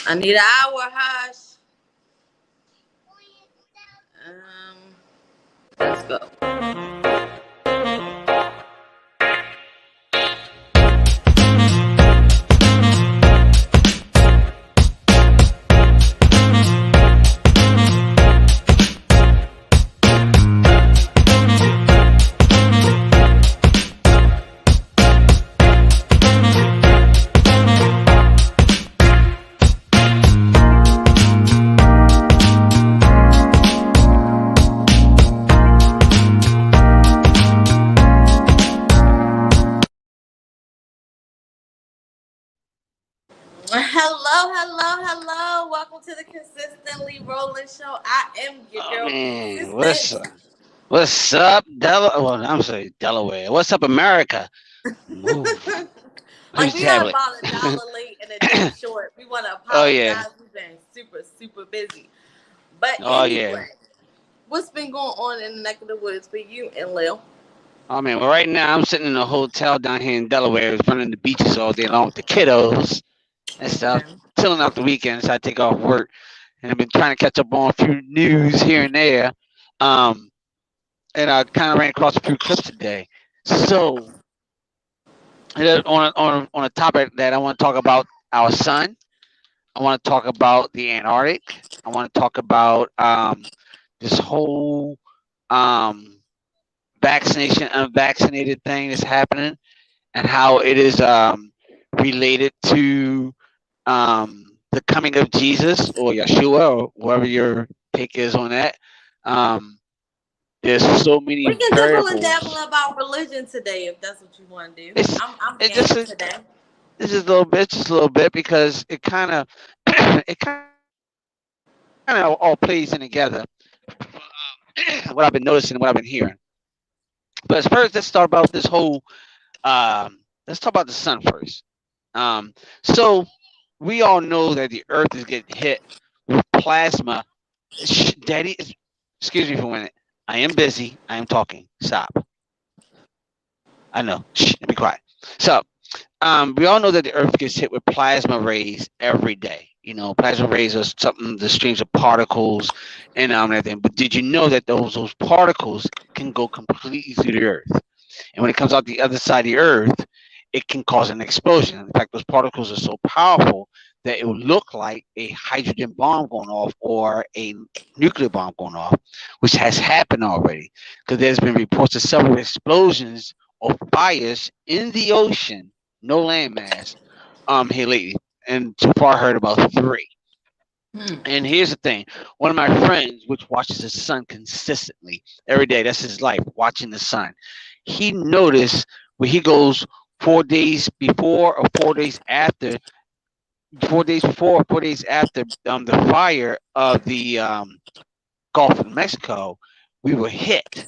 I need an hour, Hush. Um, let's go. Hello. Welcome to the Consistently Rolling Show. I am your Oh girl, man, Consistent. what's up, Delaware? Well, I'm sorry, Delaware. What's up, America? Move. Like Who's we are tablet? about a dollar late and a day short. We want to Oh yeah, apologize. We've been super busy. But oh yeah. anyway, what's been going on in the neck of the woods for you and Lil? Oh man. Well, right now I'm sitting in a hotel down here in Delaware, running the beaches all day long with the kiddos and stuff, Okay. chilling out the weekends. I take off work, and I've been trying to catch up on a few news here and there. Um, and I kind of ran across a few clips today. So on a topic that I want to talk about our sun. I want to talk about the Antarctic. I want to talk about this whole um, vaccination, unvaccinated thing that's happening, and how it is related to the coming of Jesus or Yeshua, or whatever your take is on that. Um, there's so many We can dibble and dabble variables. about religion today if that's what you want to do. It's I'm it just game is today. it's just a little bit because it kind of it kind of all plays in together. What I've been noticing and what I've been hearing. But first, let's start about this whole. Let's talk about the sun first. So we all know that the Earth is getting hit with plasma. Daddy, excuse me for a minute. I am busy. I am talking. Stop. I know. Shh, be quiet. So, we all know that the Earth gets hit with plasma rays every day. You know, plasma rays are something, the streams of particles and everything. But did you know that those particles can go completely through the Earth? And when it comes out the other side of the Earth, it can cause an explosion. In fact, those particles are so powerful that it will look like a hydrogen bomb going off or a nuclear bomb going off, which has happened already. Because there's been reports of several explosions or fires in the ocean, no landmass, here lately. And so far, I heard about three. Hmm. And here's the thing: one of my friends, which watches the sun consistently every day, that's his life, watching the sun. He noticed where he goes 4 days before or 4 days after, 4 days before or 4 days after the fire of the Gulf of Mexico, we were hit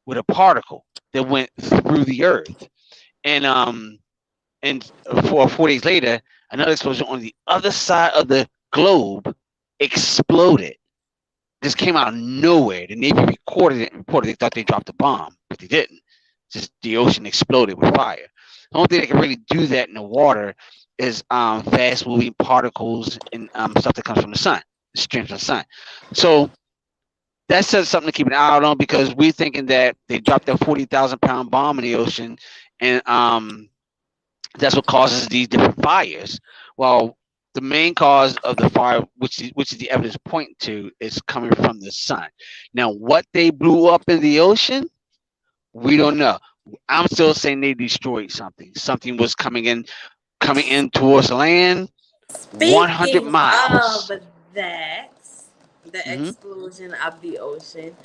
with a particle that went through the earth. And and 4 days later, another explosion on the other side of the globe exploded. This came out of nowhere. The Navy recorded it and reported they thought they dropped a bomb, but they didn't. Just the ocean exploded with fire. The only thing that can really do that in the water is fast moving particles and stuff that comes from the sun, the streams from the sun. So that's just something to keep an eye out on because we're thinking that they dropped that 40,000 pound bomb in the ocean and that's what causes these different fires. Well, the main cause of the fire, which is the evidence pointing to, is coming from the sun. Now, what they blew up in the ocean, we don't know. I'm still saying they destroyed something. Something was coming in towards land, 100 Speaking of miles. that, the Hmm. explosion of the ocean,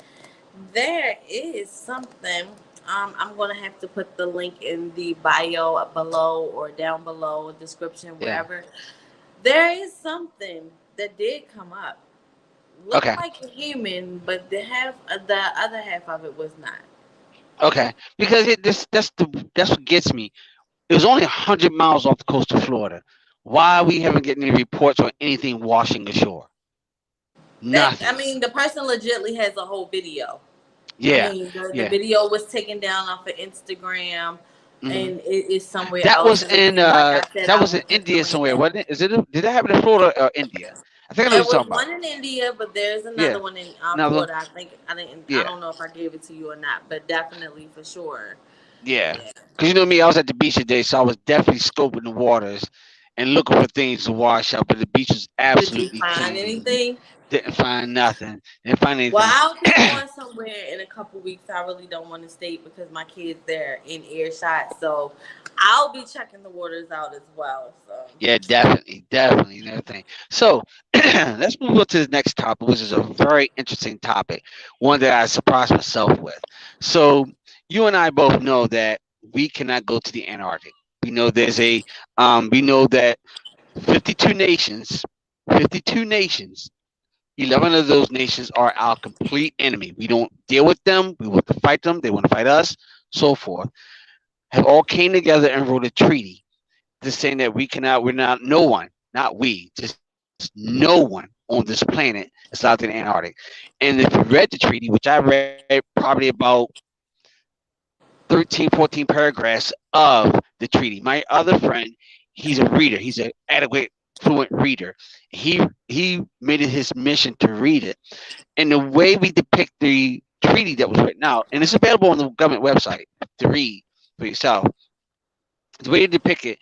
there is something. I'm gonna have to put the link in the bio up below or down below, description, Yeah. wherever. There is something that did come up. Looked Okay. like a human, but the other half of it was not. Okay. Because that's what gets me. It was only 100 miles off the coast of Florida. Why we haven't getting any reports or anything washing ashore? I Nothing. mean, the person legitly has a whole video. I Yeah. mean, the Yeah. video was taken down off of Instagram. Hmm. and it is somewhere That else. was Because it in seemed like I said I wasn't India doing somewhere, that. wasn't it? Is it? Did that happen in Florida or India? I think I know what It you're was talking about. one in India, but there's Yeah, another one in another. Florida. I think I didn't. I Yeah, don't know if I gave it to you or not, but definitely for sure. yeah. Yeah. Cause you know me, I was at the beach today, so I was definitely scoping the waters and looking for things to wash up. But the beach was Did you absolutely find clean. anything? Didn't find nothing. Didn't find Well, anything. I'll be going somewhere in a couple weeks. I really don't want to stay because my kids they're in earshot, so I'll be checking the waters out as well. So Yeah, definitely, definitely, and everything. So let's move on to the next topic, which is a very interesting topic, one that I surprised myself with. So you and I both know that we cannot go to the Antarctic. We know we know that 52 nations, 52 nations, 11 of those nations are our complete enemy. We don't deal with them. We want to fight them. They want to fight us, so forth. Have all came together and wrote a treaty just saying that we're not, no one, not we, just no one on this planet is allowed to the Antarctic. And if you read the treaty, which I read probably about 13, 14 paragraphs of the treaty, my other friend, he's a reader, he's an adequate, fluent reader. He made it his mission to read it. And the way we depict the treaty that was written out, and it's available on the government website to read for yourself, the way to depict it,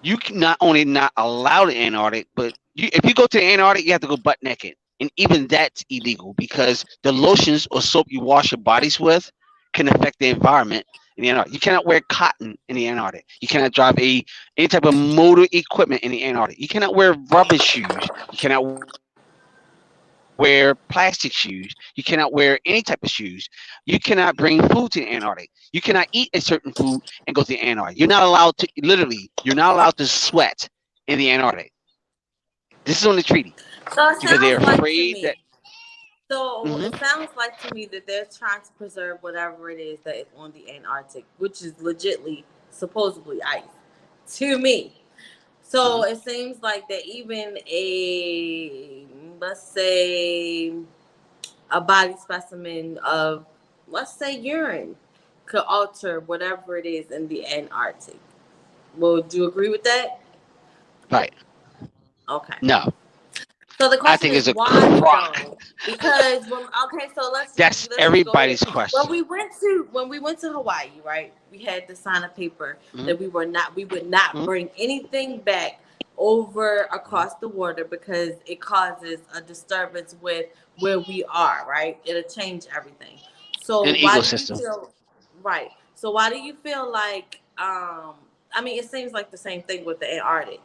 you can not only not allow the Antarctic, but if you go to the Antarctic, you have to go butt naked, and even that's illegal because the lotions or soap you wash your bodies with can affect the environment in the Antarctic. You cannot wear cotton in the Antarctic. You cannot drive any type of motor equipment in the Antarctic. You cannot wear rubber shoes. You cannot wear plastic shoes. You cannot wear any type of shoes. You cannot bring food to the Antarctic. You cannot eat a certain food and go to the Antarctic. You're not allowed to literally. You're not allowed to sweat in the Antarctic. This is on the treaty so because it they're sounds like afraid to that. me. So Mhm. it sounds like to me that they're trying to preserve whatever it is that is on the Antarctic, which is legitly supposedly ice. To me. So Mhm. it seems like that even a, let's say, a body specimen of, let's say, urine could alter whatever it is in the Antarctic. Well, do you agree with that? Right. Okay. No, So the I question think is it's a why crock. though? Because when, okay, so That's let's just go here. everybody's question. When we went to Hawaii, right? We had to sign a paper Mhm. that we would not Mhm. bring anything back over Mhm. across the water because it causes a disturbance with where we are, right? It'll change everything. So An why do you ecosystem. feel right? So why do you feel like I mean it seems like the same thing with the Antarctic.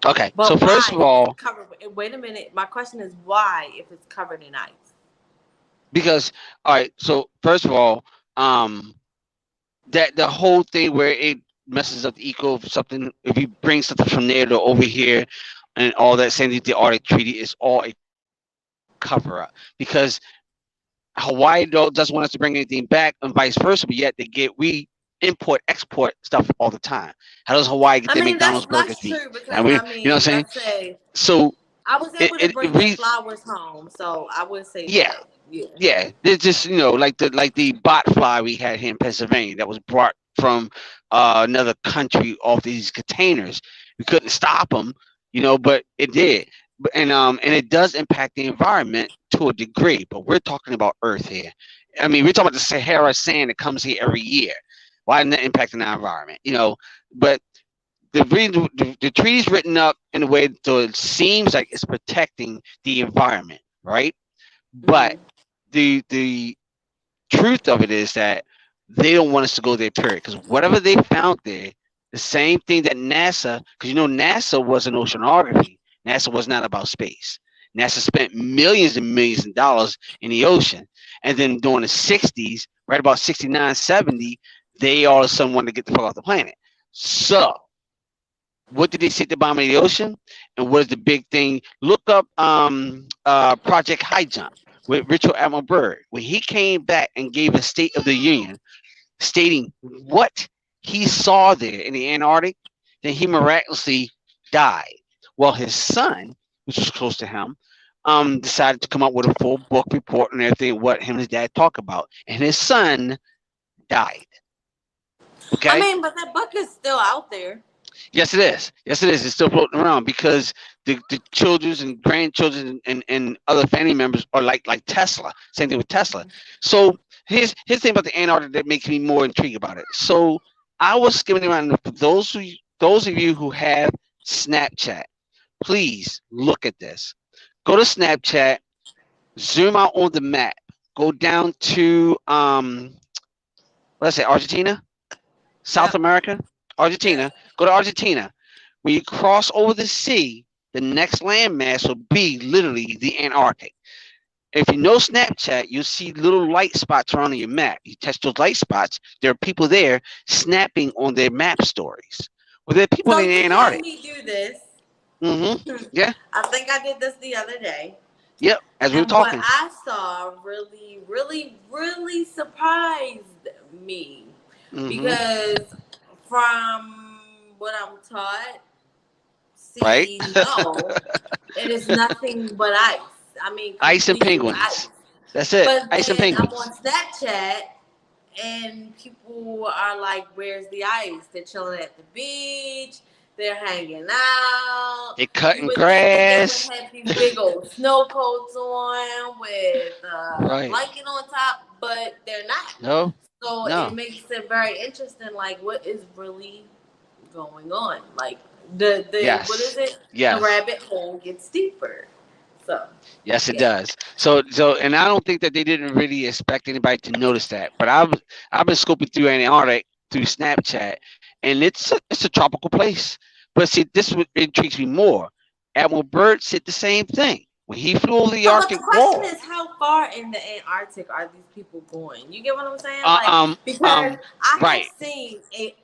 Okay, so But first why of if it's all, covered? Wait a minute. My question is why if it's covered in ice? because all right, so first of all, um, that the whole thing where it messes up the eco of something, if you bring something from there to over here, and all that, saying that the Arctic Treaty is all a cover up because Hawaii doesn't want us to bring anything back, and vice versa. But yet we import export stuff all the time. How does Hawaii get their I mean McDonald's burgers that's beef? true And because we, I you know what I'm mean saying? let's say So I was it able to it, it bring their re- flowers home, so I would say yeah, that. Yeah. yeah. They're just, like the bot fly we had here in Pennsylvania that was brought from another country off these containers. We couldn't stop them, but it did. And it does impact the environment to a degree. But we're talking about Earth here. I mean, we're talking about the Sahara sand that comes here every year. Why isn't that impacting our environment? But the treaty's written up in a way so it seems like it's protecting the environment, right? But Hmm. the truth of it is that they don't want us to go there, period. Because whatever they found there, the same thing that NASA, because NASA wasn't oceanography. NASA was not about space. NASA spent millions and millions of dollars in the ocean. And then during the 60s, right about 69, 70, they all of a sudden wanted to get the fuck off the planet. So, what did they say at the bottom of the ocean? And what is the big thing? Look up Project High Jump with Richard Admiral Byrd, when he came back and gave a State of the Union stating what he saw there in the Antarctic. Then he miraculously died. Well, his son, which was close to him, decided to come up with a full book report and everything what him and his dad talk about, and his son died. I Okay. mean, but that book is still out there. Yes, it is. Yes, it is. It's still floating around because the children's and grandchildren and other family members are like Tesla. Same thing with Tesla. So here's the thing about the Antarctic that makes me more intrigued about it. So I was skimming around. And for those of you who have Snapchat, please look at this. Go to Snapchat, zoom out on the map, go down to let's say Argentina, South Yep. America, Yeah. Argentina. Go to Argentina. When you cross over the sea, the next landmass will be literally the Antarctic. If you know Snapchat, you'll see little light spots around your map. You touch those light spots, there are people there snapping on their map stories. Well, there are people So in the you had Antarctic. me do this. Mm-hmm. Yeah. I think I did this the other day. Yep. As we were And what talking. I saw really, really, really surprised me Mm-hmm. because from what I'm taught, Right. see, no, it is nothing but ice. I mean, Ice and complete ice. penguins. That's it. But Ice and then I'm on penguins. Snapchat and people are like, "Where's the ice?" They're chilling at the beach. They're hanging out. They're You cutting would think that they would grass. have these big old snow coats on with a Right. blanket on top, but they're not. No. So it No. makes it very interesting. Like, what is really going on? Like the what is Yes. it? The Yes. rabbit hole gets deeper. So Yes, it yeah. does. So, and I don't think that they didn't really expect anybody to notice that. But I've been scoping through Antarctic through Snapchat, and it's a tropical place. But see, this is what intrigues me more. Admiral Byrd said the same thing when he flew over the So, but the Arctic question Wall. is, how far in the Antarctic are these people going? You get what I'm saying? Uh, Like, um, because um, I have right. seen a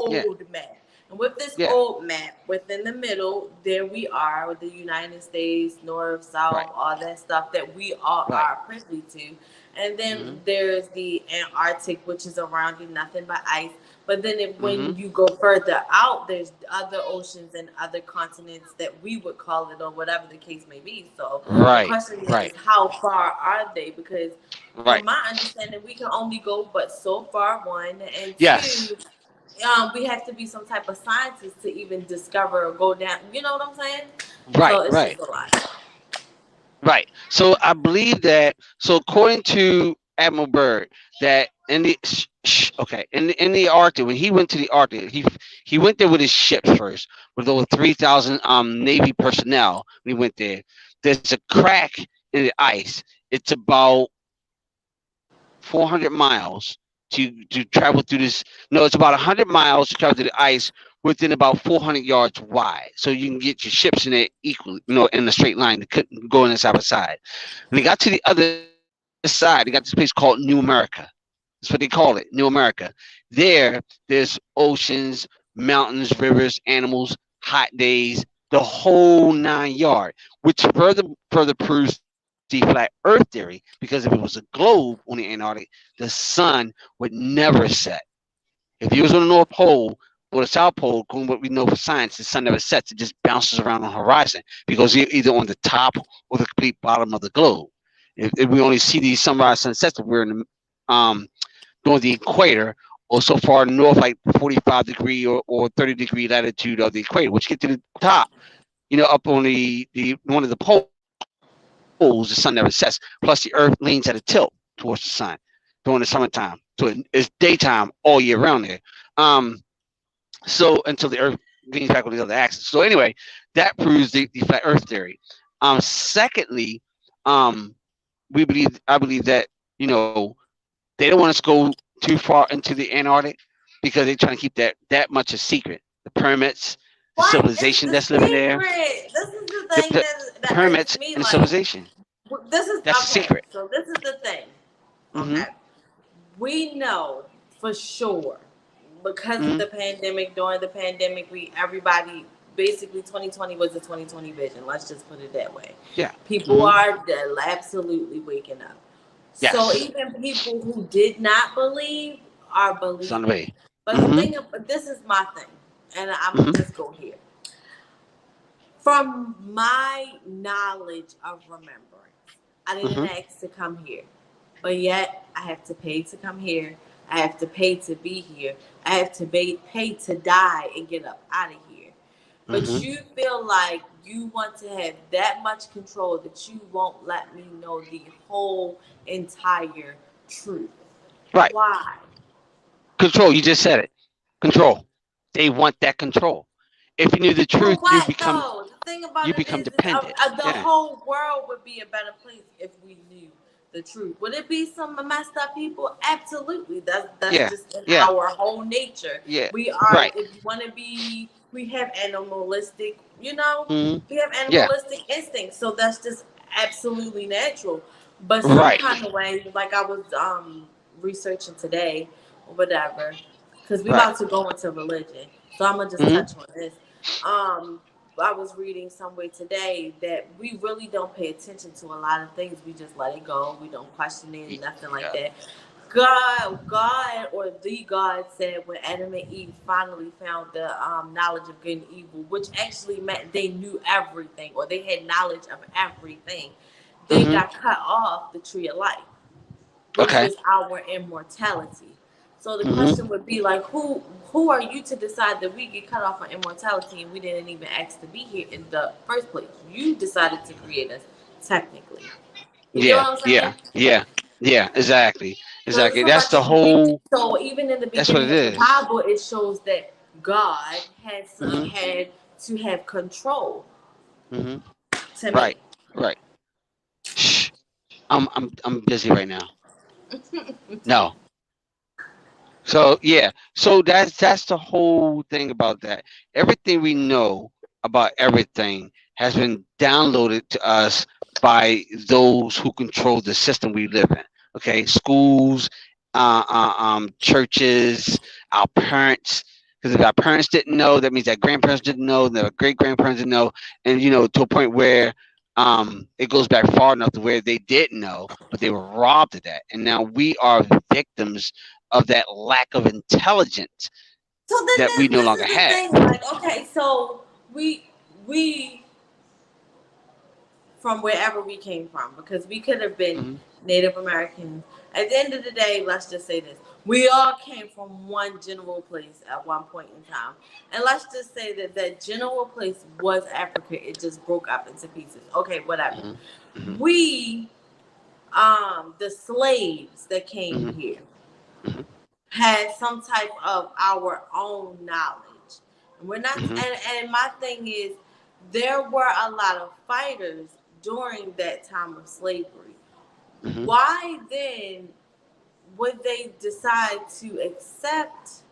Yeah, old map. And with this yeah, old map, within the middle, there we are with the United States, North, right, South, all that stuff that we all right. are privy to. And then Mm-hmm, there's the Antarctic, which is around you, nothing but ice. But then mm-hmm. when you go further out, there's other oceans and other continents that we would call it or whatever the case may be. So the Right, question is right, how far are they? Because right. from my understanding, we can only go but so far, one. And Yes, two, we have to be some type of scientist to even discover or go down. You know what I'm saying? right, So it's right. just a lot. Right. So I believe that. So according to Admiral Byrd, that in the okay in the Arctic, when he went to the Arctic, he went there with his ship first with over 3,000 Navy personnel. When he went there, there's a crack in the ice. It's about 400 miles to travel through this. No, it's about 100 miles to travel through the ice within about 400 yards wide. So you can get your ships in there equally, in a straight line. They couldn't go on the side by side. When they got to the other side, they got this place called New America. That's what they call it, New America. There's oceans, mountains, rivers, animals, hot days, the whole 9 yard, which further proves the flat Earth theory. Because if it was a globe on the Antarctic, the sun would never set. If you was on the North Pole or the South Pole, according to what we know for science, the sun never sets. It just bounces around on the horizon because you're either on the top or the complete bottom of the globe. If we only see these sunrise sunsets if we're in the during the equator or so far north, like 45-degree or 30-degree latitude of the equator, which get to the top, up on the one of the poles, the sun never sets. Plus, the Earth leans at a tilt towards the sun during the summertime, so it's daytime all year round there. Um, so until the Earth leans back on the other axis. So anyway, that proves the flat Earth theory. Secondly, um, I believe that they don't want us to go too far into the Antarctic because they're trying to keep that much a secret. The permits, the What is civilization the that's living there, secret? This is the the, thing the that irks permits me. and the Like, civilization. this is That's the okay. secret. So this is the thing. Mm-hmm. Okay, we know for sure because of Mm-hmm. the pandemic. During the pandemic, we everybody basically 2020 was the 2020 vision. Let's just put it that way. Yeah. People Mm-hmm. are absolutely waking up. So Yes. even people who did not believe are It's on the believing. way. But the Mm-hmm. thing, this is my thing, and I'm gonna Mm-hmm. just go here. From my knowledge of remembrance, I didn't Mm-hmm. ask to come here, but yet I have to pay to come here I have to pay to be here. I have to pay to die and get up out of here. But Hmm. you feel like you want to have that much control that you won't let me know the whole entire truth. Right. Why? Control. You just said it. Control. They want that control. If you knew the For truth, what though? The thing you about it become is dependent. the Yeah. whole world would be a better place if we knew the truth. Would it be some messed up people? Absolutely. That's Yeah. just in Yeah. our whole nature. Yeah. We are, Right. if you want to be, we have animalistic, you know, Hmm. we have Yeah. animalistic instincts. So that's just absolutely natural. But some Right. kind of way, like I was researching today or whatever, because we Right. about to go into religion. So I'm gonna just Hmm. touch on this. um I was reading somewhere today that we really don't pay attention to a lot of things. We just let it go. We don't question it, nothing like Yeah. that. God, or the God said when Adam and Eve finally found the knowledge of good and evil, which actually meant they knew everything or they had knowledge of everything, they Hmm. got cut off the tree of life, which Okay. was our immortality. So the Hmm. question would be like, who are you to decide that we get cut off on immortality and we didn't even ask to be here in the first place? You decided to create us, technically. You get Yeah. what I'm saying? Yeah. Yeah. Yeah. Exactly. So it's Exactly. so That's much the reason. whole. So even in the That's what beginning it of the is. Bible, it shows that God Hmm. had to have control Hmm. to me. Right. Right. Shh. I'm busy right now. No. So yeah, so that's the whole thing about that. Everything we know about everything has been downloaded to us by those who control the system we live in. Okay, schools, churches, our parents. Because if our parents didn't know, that means that grandparents didn't know, their great grandparents didn't know, and to a point where it goes back far enough to where they didn't know, but they were robbed of that, and now we are victims of that lack of intelligence So then that we no this longer is the have. thing. Like, okay, so we from wherever we came from, because we could have been Hmm. Native Americans. At the end of the day, let's just say this: we all came from one general place at one point in time, and let's just say that that general place was Africa. It just broke up into pieces. Okay, whatever. Hmm. Hmm. We, the slaves that came Hmm. here, Hmm. had some type of our own knowledge. And we're not, Hmm. and my thing is, there were a lot of fighters during that time of slavery. Hmm. Why then would they decide to accept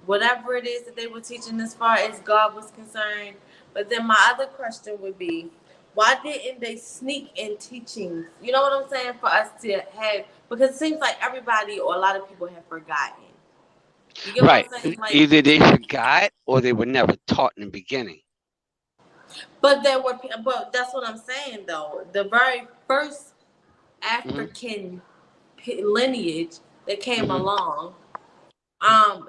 whatever it is that they were teaching as far as God was concerned? But then my other question would be, why didn't they sneak in teachings? You know what I'm saying? For us to have, because it seems like everybody or a lot of people have forgotten. You get what Right. I'm saying? Like, Either they forgot or they were never taught in the beginning. but there were, but that's what I'm saying though. The very first Hmm. African lineage that came Hmm. along,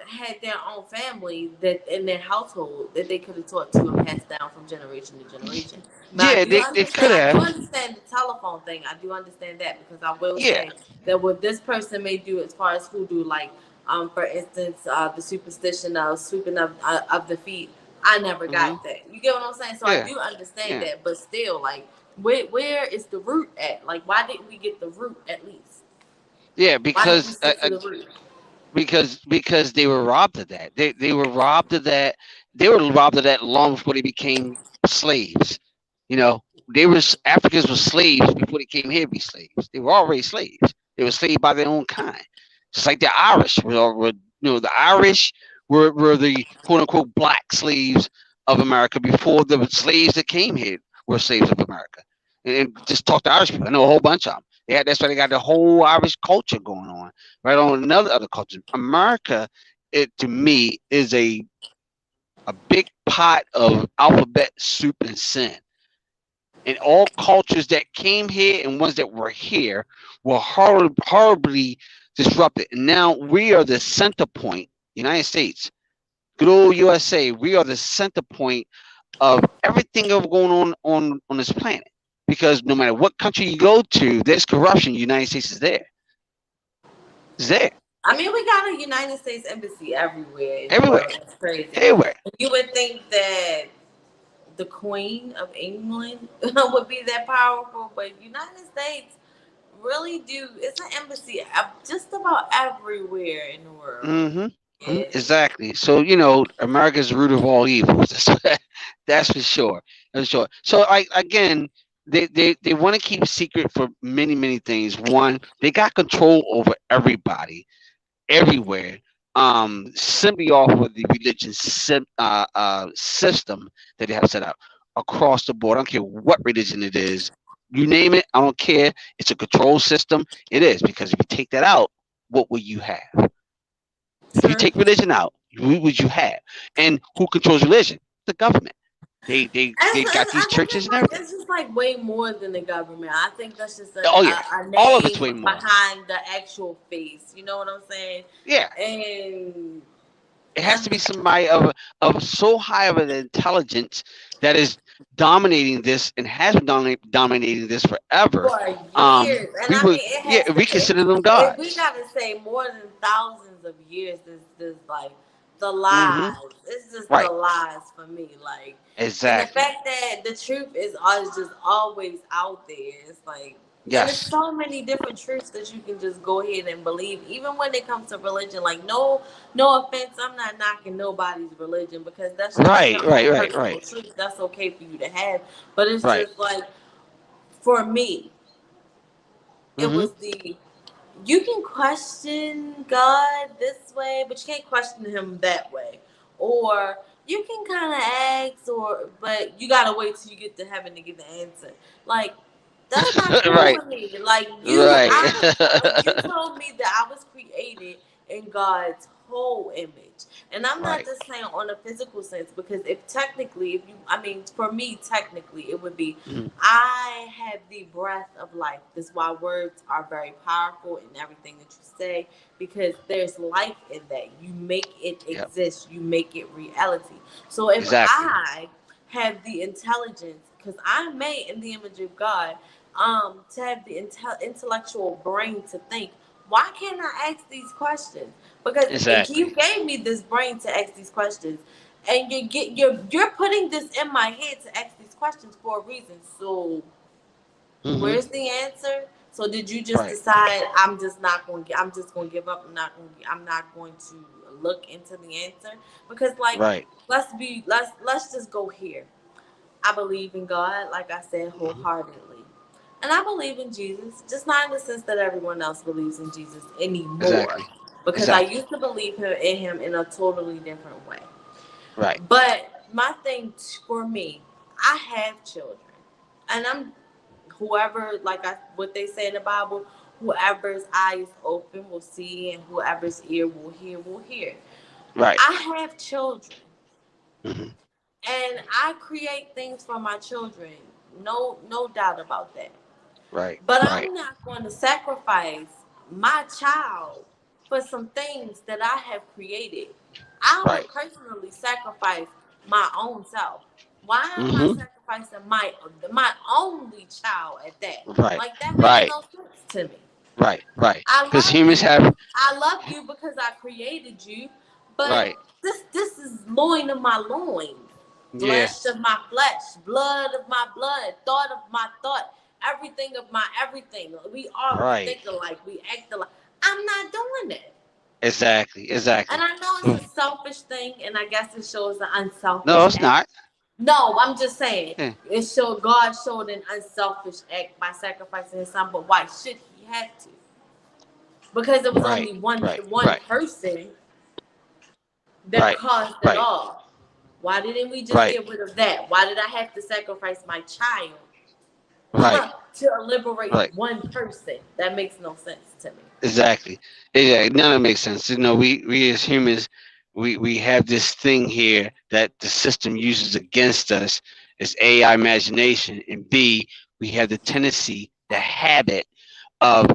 had their own family that in their household that they could have taught to and passed down from generation to generation. But Yeah, they could I do have. understand the telephone thing. I do understand that because I will Yeah. say that what this person may do as far as hoodoo, like for instance, the superstition of sweeping of the feet. I never Hmm. got that. You get what I'm saying? So I Yeah. do understand Yeah. that, but still, like, where is the root at? Like, why didn't we get the root at least? Yeah. Why didn't we stick to the root? Because they were robbed of that. They were robbed of that. They were robbed of that long before they became slaves. You know, Africans were slaves before they came here to be slaves. They were already slaves. They were slaves by their own kind. Just like the Irish the Irish were the quote unquote black slaves of America before the slaves that came here were slaves of America. And just talk to Irish people. I know a whole bunch of them. That's why they got the whole Irish culture going on. Right on another other culture. America, it to me is a big pot of alphabet soup and sin, and all cultures that came here and ones that were here were horribly disrupted. And now we are the center point, United States, good old USA. We are the center point of everything that's going on this planet. Because no matter what country you go to, there's corruption. United States is there. It's there. I mean, we got a United States embassy everywhere in the everywhere, world. That's crazy. everywhere. You would think that the Queen of England would be that powerful, but United States really do. It's an embassy just about everywhere in the world. hmm Yeah. Exactly. So America's the root of all evils. That's for sure. That's for sure. So I again, they want to keep secret for many many things. One, they got control over everybody everywhere. Simply off of the religion system that they have set up across the board. I don't care what religion it is. You name it. I don't care. It's a control system. It is because if you take that out, what will you have? If you True. take religion out, what would you have? And who controls religion? The government. They got these I think churches and everything. it's just like way more than the government. I think that's just Oh yeah, a all of it's name way more. behind the actual face. You know what I'm saying? Yeah, And it has to be somebody of so high of an intelligence that is dominating this and has been dominating this forever. for years. And We I would, mean, it yeah, has to we be. consider them If we gods. gotta say more than thousands of years, this like the hmm lies. It's just the Right, lies for me. Like, and the exactly. fact that the truth is always just always out there. It's like, and there's Yes. so many different truths that you can just go ahead and believe, even when it comes to religion. Like, no offense, I'm not knocking nobody's religion because that's Right, your right, own right, personal right, truth. That's okay for you to have, but it's right. just like for me, it hmm was the you can question God this way, but you can't question him that way. Or you can kind of ask, but you gotta wait till you get to heaven to get the answer. Like that's not cool right, with me. Like right. you told me that I was created in God's whole image. And I'm not right. just saying on a physical sense because if technically, if you, I mean, for me, technically, it would be Mhm. I have the breath of life. That's why words are very powerful in everything that you say because there's life in that. You make it Yep. exist, you make it reality. So if Exactly. I have the intelligence, because I'm made in the image of God, to have the intellectual brain to think, why can't I ask these questions? Because you Exactly. gave me this brain to ask these questions, and you're putting this in my head to ask these questions for a reason. So hmm where's the answer? So did you just Right. decide I'm just going to give up. I'm not going to look into the answer because like Right. let's just go here. I believe in God, like I said, hmm wholeheartedly. And I believe in Jesus, just not in the sense that everyone else believes in Jesus anymore. Exactly. Because I Exactly. used to believe in him in a totally different way. Right. But my thing for me, I have children. And I'm whoever, what they say in the Bible, whoever's eyes open will see, and whoever's ear will hear. Right. I have children, hmm and I create things for my children. No doubt about that. Right. But Right. I'm not going to sacrifice my child for some things that I have created. I Right. would personally sacrifice my own self. Why am I hmm sacrificing my only child at that? Right. Like that makes Right. no sense to me. Right. Right. I Because love humans you. have. I love you because I created you. But Right. this is loin of my loins, Yeah. flesh of my flesh, blood of my blood, thought of my thought, everything of my everything. We Right. think alike, we act alike. I'm not doing it. Exactly. And Exactly. I know it's a selfish thing, and I guess it shows an No, unselfish it's act. not. No, I'm just saying Yeah. God showed an unselfish act by sacrificing his son, but why should he have to? Because it was Right. only Right. one Right. person that Right. caused it Right. all. Why didn't we just Right. get rid of that? Why did I have to sacrifice my child Right. to liberate Right. one person? That makes no sense to me. Exactly. Yeah. None of it makes sense. We as humans, we have this thing here that the system uses against us. It's AI imagination, and B, we have the tendency, the habit of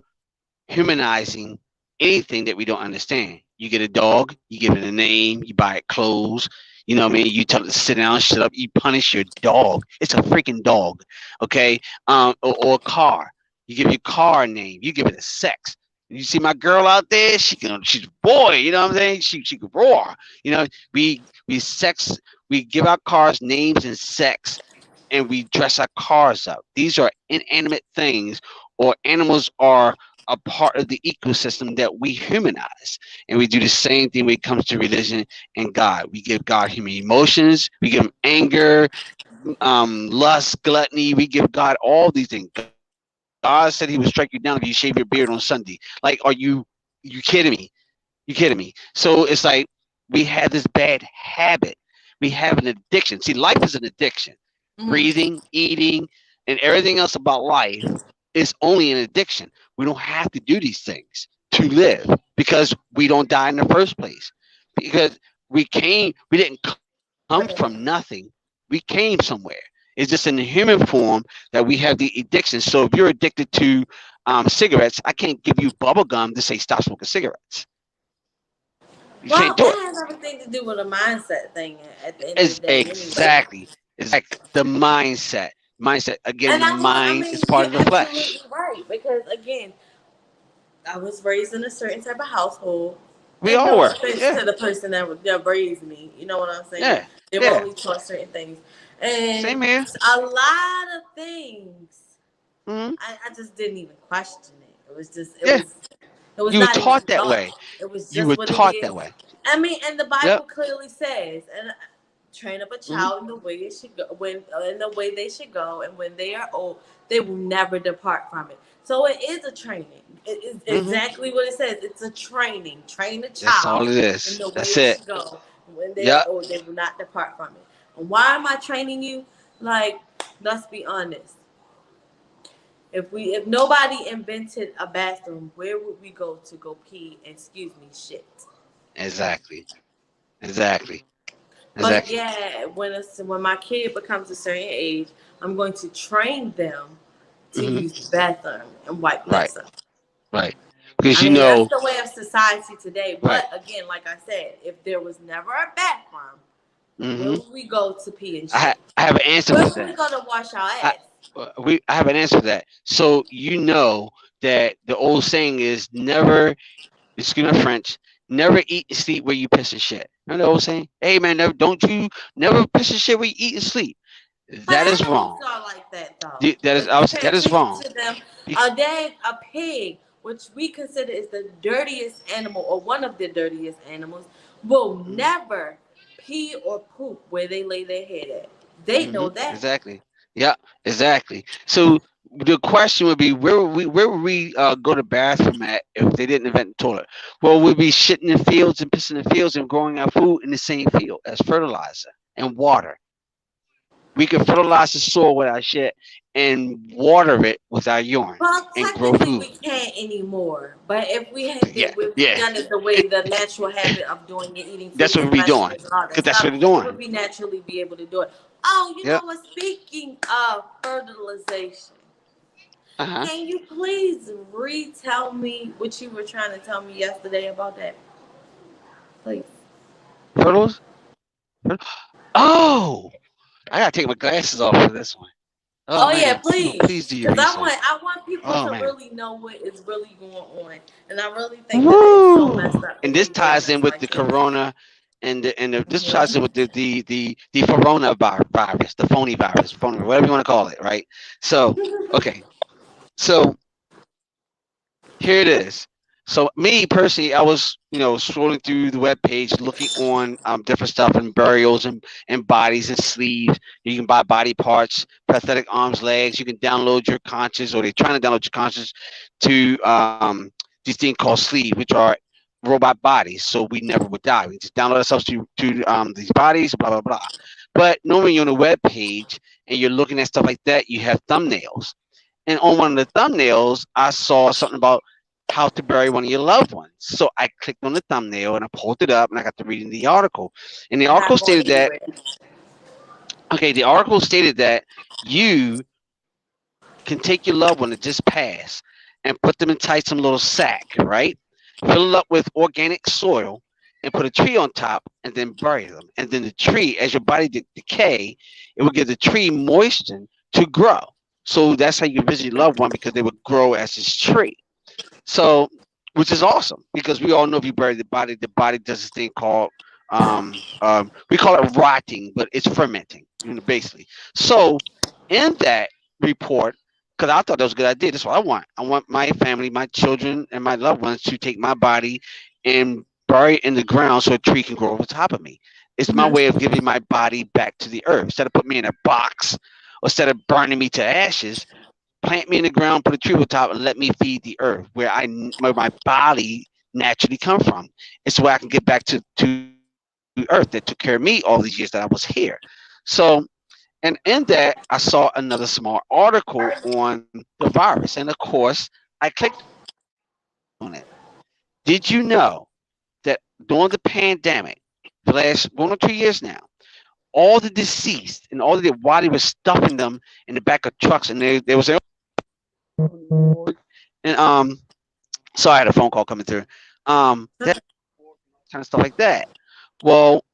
humanizing anything that we don't understand. You get a dog, you give it a name, you buy it clothes. You know what I mean? You tell it to sit down, shut up. You punish your dog. It's a freaking dog, okay? Or a car. You give your car a name. You give it a sex. You see my girl out there, she's a boy, you know what I'm saying? She can roar. You know, we sex we give our cars names and sex, and we dress our cars up. These are inanimate things, or animals are a part of the ecosystem that we humanize. And we do the same thing when it comes to religion and God. We give God human emotions, we give him anger, lust, gluttony. We give God all these things. God said he would strike you down if you shave your beard on Sunday. Like, you kidding me? You kidding me? So it's like we have this bad habit. We have an addiction. See, life is an addiction. Mhm. Breathing, eating, and everything else about life is only an addiction. We don't have to do these things to live because we don't die in the first place. Because we didn't come from nothing. We came somewhere. It's just in the human form that we have the addiction. So if you're addicted to cigarettes, I can't give you bubble gum to say stop smoking cigarettes. You Well, can't do it. that has everything to do with a mindset thing at the end of the It's day, anyway. exactly the mindset. Mindset again. And The I mind is mean, part you're of the absolutely flesh. right because again, I was raised in a certain type of household, We and all no were. offense Yeah, to the person that raised me, you know what I'm saying? yeah, They were yeah. only taught certain things, and Same here. a lot of things Hmm. I just didn't even question it. It was just Yeah, it was you were not even taught that way. thought. It was You just were what it taught that is. way. I mean, and the Yep. Bible clearly says, and train up a Hmm. child in the way it should go, when in the way they should go, and when they are old, they will never depart from it. So it is a training. It is Hmm. exactly what it says. It's a training. Train a That's all child it in is. the way That's it it. should go. When they are Yep. old, they will not depart from it. And why am I training you? Like, let's be honest. If nobody invented a bathroom, where would we go to go pee and excuse me shit? Exactly. Exactly. But Exactly. yeah, when my kid becomes a certain age, I'm going to train them to Hmm. use the bathroom and wipe Right. themselves. Right. Because I you mean, that's know. the way of society today. Right. But again, like I said, if there was never a bathroom, where Hmm. would we go to pee and shit? I have an answer Where for would we that. go to wash our I ass? I have an answer for that. So you know that the old saying is never, excuse my French, never eat and sleep where you piss and shit. Remember the old saying? Hey man, never piss and shit where you eat and sleep. But That is animals wrong. are like that though. That is If you obviously pay that is attention wrong. to them, Be- a pig, which we consider is the dirtiest animal or one of the dirtiest animals, will never pee or poop where they lay their head at. They know that. Exactly. Yeah, exactly. So the question would be, where would we go to bathroom at if they didn't invent the toilet? Well, we'd be shitting in fields and pissing in fields and growing our food in the same field as fertilizer and water. We could fertilize the soil with our shit and water it with our urine Well, and grow technically food. we can't anymore. But if we had Yeah, if we yeah. done it the way the natural habit of doing it, eating That's fruits what and we're doing. vegetables and all that Because that's what stuff, they're it would doing. be naturally be able to do it. Oh, you Yep. know what? Speaking of fertilization, Uh-huh. can you please retell me what you were trying to tell me yesterday about that? Please. Fertilizer? Oh, I gotta take my glasses off for this one. Oh Oh yeah, man, please, please do your because research. I want people Oh to man. really know what is really going on, and I really think that it's so messed Woo! up And that this they doing ties in us with like the this. corona this ties in Mhm. with the virus, the phony virus, phony, whatever you want to call it, right? So, okay. So here it is. So me personally, I was scrolling through the web page, looking on different stuff and burials and bodies and sleeves. You can buy body parts, prosthetic arms, legs. You can download your conscious, or they're trying to download your conscious to these things called sleeve, which are robot bodies. So we never would die. We just download ourselves to these bodies, blah blah blah. But normally you're on a web page and you're looking at stuff like that, you have thumbnails. And on one of the thumbnails, I saw something about how to bury one of your loved ones. So I clicked on the thumbnail and I pulled it up and I got to reading the article. And the article Not going stated that, anywhere. okay, the article stated that you can take your loved one that just passed and put them inside some little sack, right? Fill it up with organic soil and put a tree on top and then bury them. And then the tree, as your body decay, it will give the tree moisture to grow. So that's how you visit your loved one, because they would grow as this tree. So which is awesome because we all know if you bury the body does this thing called we call it rotting, but it's fermenting, basically. So in that report, because I thought that was a good idea, that's what I want. I want my family, my children, and my loved ones to take my body and bury it in the ground so a tree can grow over top of me. It's my Mhm. way of giving my body back to the earth. Instead of putting me in a box, or instead of burning me to ashes, plant me in the ground, put a tree on top, and let me feed the earth where my body naturally come from. It's where I can get back to earth that took care of me all these years that I was here. So, and in that, I saw another small article on the virus, and of course, I clicked on it. Did you know that during the pandemic, the last 1 or 2 years now, all the deceased and all the while they were stuffing them in the back of trucks, and there was and so I had a phone call coming through. That kind of stuff like that. Well,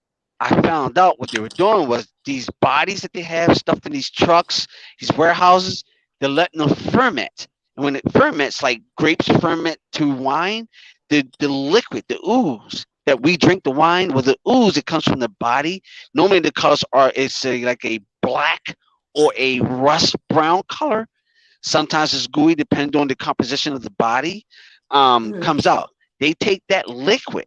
I found out what they were doing was these bodies that they have stuffed in these trucks, these warehouses, they're letting them ferment. And when it ferments, like grapes ferment to wine, the liquid, the ooze that we drink the wine, well, the ooze that comes from the body, normally the colors are like a black or a rust brown color. Sometimes it's gooey, depending on the composition of the body. Mhm. Comes out. They take that liquid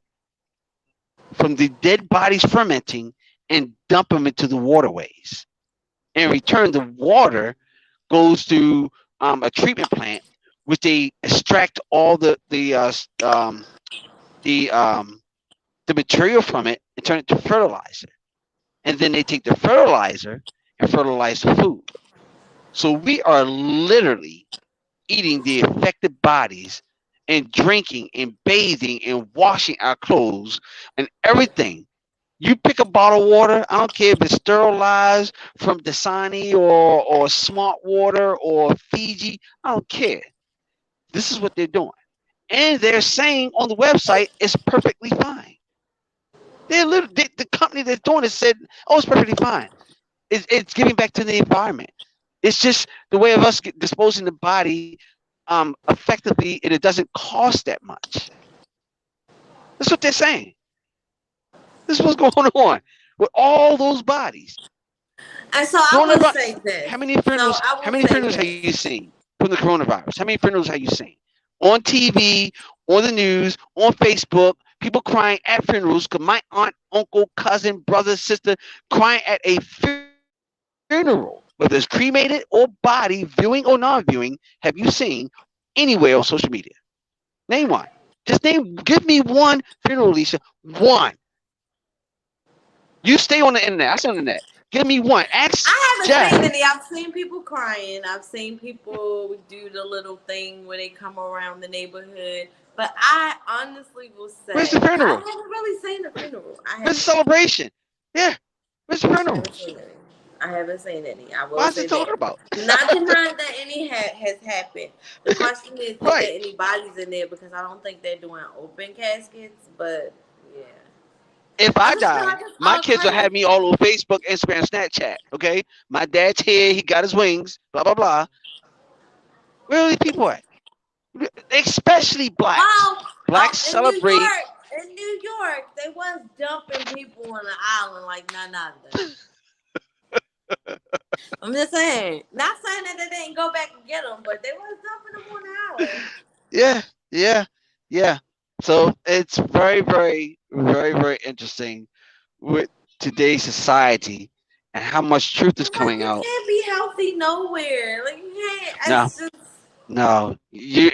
from the dead bodies fermenting and dump them into the waterways. In return, the water goes to a treatment plant, which they extract all the the material from it and turn it to fertilizer. And then they take the fertilizer and fertilize the food. So we are literally eating the affected bodies and drinking and bathing and washing our clothes and everything. You pick a bottle of water, I don't care if it's sterilized from Dasani or Smart Water or Fiji, I don't care. This is what they're doing. And they're saying on the website it's perfectly fine. The company that's doing it said, oh, it's perfectly fine. It's giving back to the environment. It's just the way of us disposing the body effectively, and it doesn't cost that much. That's what they're saying. This is what's going on with all those bodies. And so I Don't will about say this. how many So funerals? I How will many say funerals have you this. seen from the coronavirus? How many funerals have you seen on TV, on the news, on Facebook? People crying at funerals because my aunt, uncle, cousin, brother, sister crying at a funeral, whether it's cremated or body, viewing or non-viewing. Have you seen anywhere on social media? Name one. Just name. Give me one funeral, Alicia. One. You stay on the internet. I stay on the internet. Give me one. Ask I haven't Jeff. seen any. I've seen people crying. I've seen people do the little thing where they come around the neighborhood. But I honestly will Where's the say I funeral? haven't really seen a funeral. I Where's the haven't. celebration? Yeah. Where's the I haven't funerals? seen any. I haven't seen any. I will Why is say it talking that. about? Not denying that any has happened. The question is Right. there any bodies in there? Because I don't think they're doing open caskets. But yeah, If I I just feel die, like it's my all kids will have crazy. me all over Facebook, Instagram, Snapchat. Okay. My dad's here. He got his wings. Blah blah blah. Where are these people at? Especially blacks. Well, Blacks in New celebrate. York, they was dumping people on the island like none other. I'm just saying, not saying that they didn't go back and get them, but they was dumping them on the island. Yeah. Yeah. Yeah. So it's very, very, very, very interesting with today's society and how much truth is It's like coming you out. can't be healthy nowhere. Like you can't. No, It's just. no. You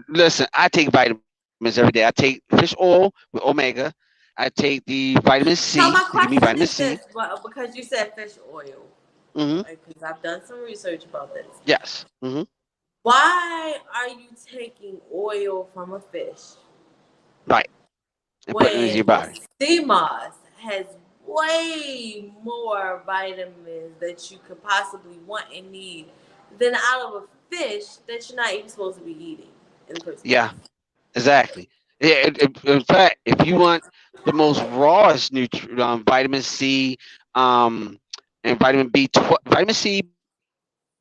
listen. I take vitamins every day. I take fish oil with omega. I take the vitamin C So to my give me vitamin question is C. this: well, because you said fish oil, Hmm. because I've done some research about this. Yes. Hmm. Why are you taking oil from a fish Right. And putting it into your when body. sea moss has way more vitamins that you could possibly want and need than out of a fish that you're not even supposed to be eating in the first Yeah. place? Exactly. Yeah. In fact, if you want the most rawest vitamin C, um, and vitamin B12, vitamin C,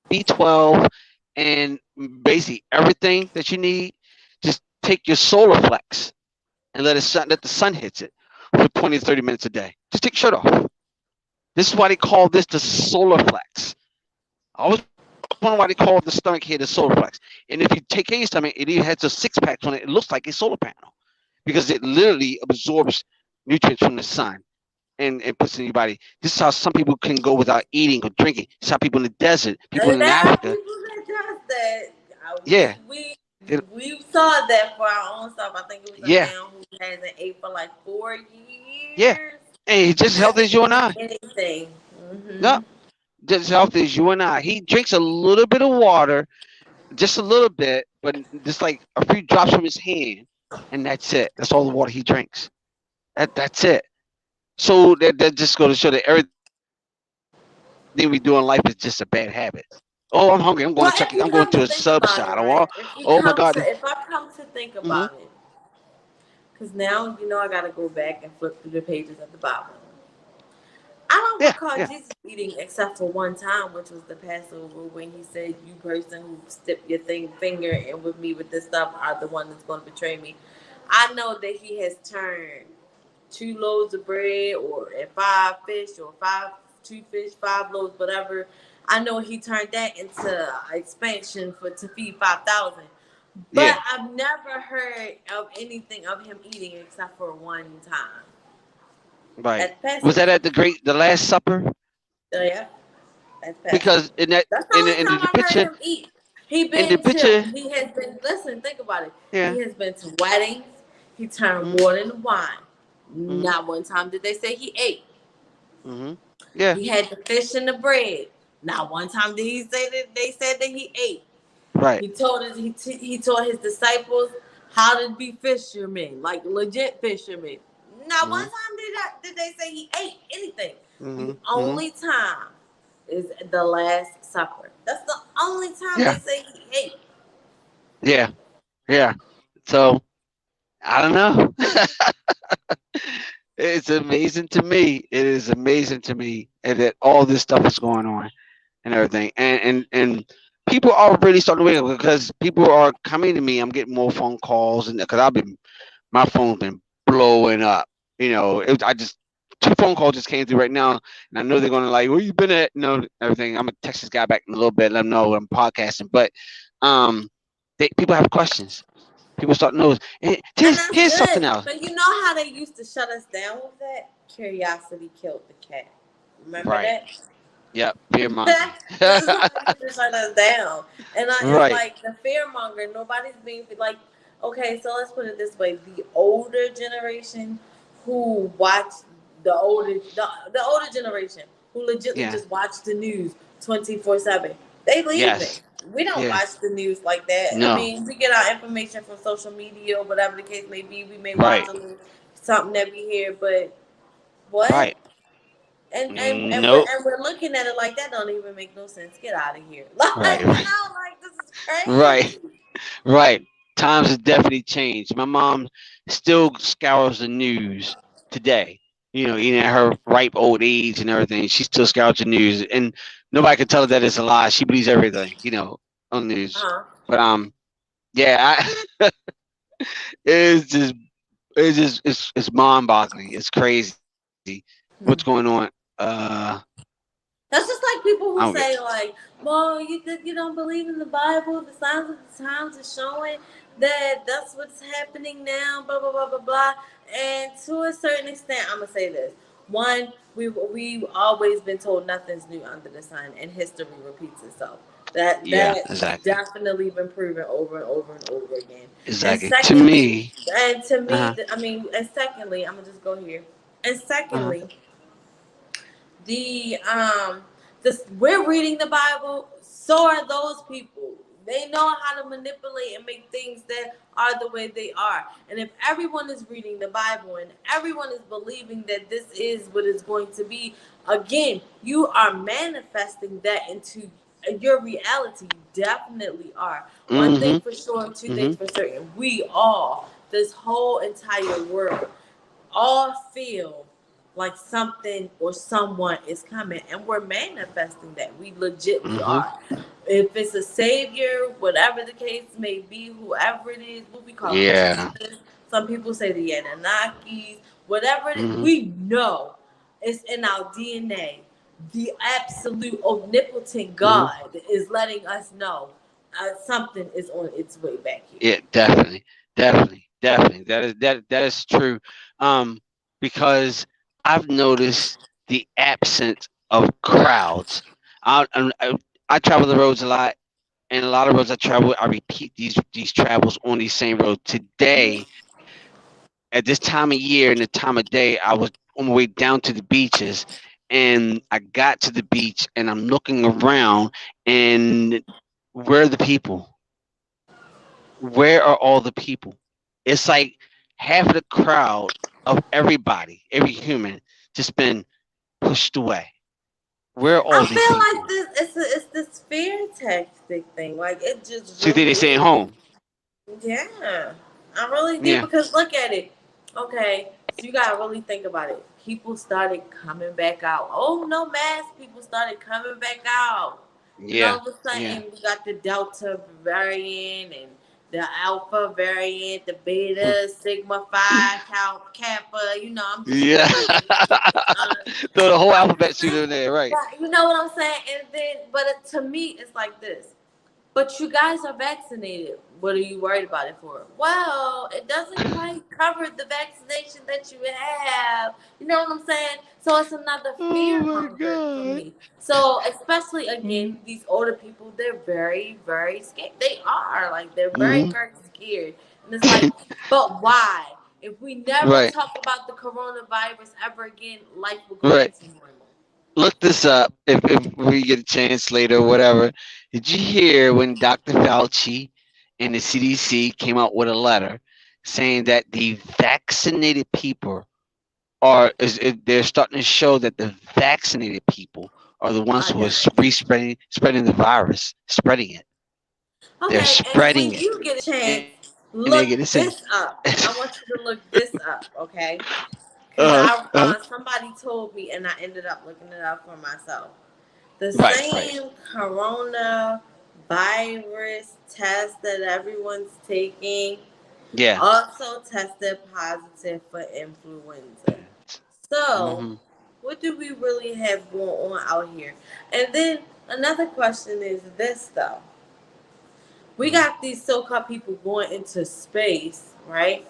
B12, and basically everything that you need. Just take your solar flex and let the sun hits it for 20 to 30 minutes a day. Just take your shirt off. This is why they call this the solar flex. I always wonder why they call the stomach here the solar flex. And if you take care of your stomach, it even has a six pack on it. It looks like a solar panel because it literally absorbs nutrients from the sun and puts in your body. This is how some people can go without eating or drinking. This is how people in the desert, people And in there are Africa, people that does that. yeah, We saw that for our own stuff. I think it was a yeah, man who hasn't ate for like 4 yeah. years. And he's just as healthy as you and Hasn't I. eaten anything. No, just as healthy as you and I. He drinks a little bit of water, just a little bit, but just like a few drops from his hand, and that's it. That's all the water he drinks. That's it. So that just goes to show that everything we do in life is just a bad habit. Oh, I'm hungry. I'm going Well, to if Chucky. you I'm going come to to a think sub about shop. it, right? Oh my God. If I come to think Hmm. about it, because now I got to go back and flip through the pages of the Bible. I don't Yeah, recall yeah, Jesus eating except for one time, which was the Passover, when he said, "You person who step your finger in with me with this stuff are the one that's going to betray me." I know that he has turned 2 loaves of bread, or and 5 fish, or 2 fish, 5 loaves, whatever. I know he turned that into expansion to feed 5,000. But yeah. I've never heard of anything of him eating except for one time Right. at Was that Passover. at the Last Supper? So yeah, that's Passover. Because in that That's the only in time the I've heard picture him eat. in the picture, He has been, listen, think about it. yeah. He has been to weddings. He turned Mm-hmm, water into wine. mm-hmm, Not one time did they say he ate. mm-hmm. Yeah. He had the fish and the bread. Not one time did he say that they said that he ate. Right. He taught his disciples how to be fishermen, like legit fishermen. Not one Mm-hmm, time did they say he ate anything. mm-hmm, The mm-hmm. only time is the Last Supper. That's the only time they Yeah. say he ate. Yeah. Yeah. So I don't know. It's amazing to me. It is amazing to me that all this stuff is going on and everything. And people are really starting to wake up because people are coming to me. I'm getting more phone calls and because my phone's been blowing up. I just two phone calls just came through right now, and I know they're gonna like, where you been at? Everything. I'm gonna text this guy back in a little bit, let him know I'm podcasting. But um, people have questions. People start to know. And And here's that's here's something good. else. But you know how they used to shut us down with that? Curiosity killed the cat. Remember Right. that? Yep. Fear mongering. This is how they used to shut us down. And it's Right. like the fear monger, nobody's being like, okay, so let's put it this way. The older generation who watch the older generation who legitly Yeah. just watch the news 24/7, they leave it. Yes. We don't Yeah. watch the news like that. I No. mean, we get our information from social media or whatever the case may be. We may watch Right. a little something that we hear, but what? Right. Nope. And we're looking at it like that don't even make no sense. Get out of here. Like, Right. Right. like this is Right. crazy. Right. Times have definitely changed. My mom still scours the news today. Even at her ripe old age and everything, she still scours the news, and nobody can tell her that it's a lie. She believes everything, on the news. Uh-huh. But yeah, it's just it's mind-boggling. It's crazy what's going on. Uh, That's just like people I who don't get. say like, "Well, you don't believe in the Bible. The signs of the times is showing that that's what's happening now." Blah blah blah blah blah. And to a certain extent, I'm gonna say this: one, we've always been told nothing's new under the sun, and history repeats itself. Yeah, That's exactly, definitely been proven over and over and over again. And exactly. To secondly, me, and to uh-huh, me, I mean, and secondly, I'm gonna just go here. And uh-huh, secondly, the this we're reading the Bible, so are those people. They know how to manipulate and make things that are the way they are. And if everyone is reading the Bible and everyone is believing that this is what it's going to be, again, you are manifesting that into your reality. You definitely are. One thing mm-hmm, for sure, and two mm-hmm, things for certain. We all, this whole entire world, all feel like something or someone is coming, and we're manifesting that. We legitly mm-hmm, are. If it's a savior, whatever the case may be, whoever it is, what we call them, Yeah. Jesus. Some people say the Anunnakis, whatever it is, Hmm. we know it's in our DNA. The absolute omnipotent Hmm. God is letting us know something is on its way back here. Yeah, definitely, definitely, definitely. That is true. Um, because I've noticed the absence of crowds. I travel the roads a lot, and a lot of roads I travel, I repeat these travels on these same roads. Today, at this time of year and the time of day, I was on my way down to the beaches, and I got to the beach, and I'm looking around, and where are the people? Where are all the people? It's like half of the crowd of everybody, every human, just been pushed away. Where are all I these feel like people? it's this fear tactic thing. Like it just So you think really they staying is. home? Yeah, I really do Yeah. because look at it. Okay, so you gotta really think about it. People started coming back out. Oh, no mask. People started coming back out. And Yeah. all of a Yeah. sudden, we got the Delta variant and the Alpha variant, the Hmm. Beta, Sigma Phi, Kappa. I'm just Yeah. naming it. Throw the whole I'm alphabet just soup saying, in there, right? you know what I'm saying? And then, but to me, it's like this. But you guys are vaccinated. What are you worried about it for? Well, it doesn't quite cover the vaccination that you have. You know what I'm saying? So it's another Oh fear my monger for god. me. So especially again, Mm-hmm. these older people, they're very, very scared. They are like they're very, Mm-hmm. very scared. And it's like, but why? If we never Right. talk about the coronavirus ever again, life will go Right. back to normal. Look this up if we get a chance later or whatever. Did you hear when Dr. Fauci and the CDC came out with a letter saying that the vaccinated people they're starting to show that the vaccinated people are the ones I who are died. spreading the virus, spreading it. They're Okay, and spreading when it, you get a and chance, they get this in. look this up. I want you to look this up, okay? Because uh, I uh, somebody told me, and I ended up looking it up for myself. The right, right, same coronavirus test that everyone's taking yeah. also tested positive for influenza. So, Hmm. what do we really have going on out here? And then another question is this, though. We got these so-called people going into space, right?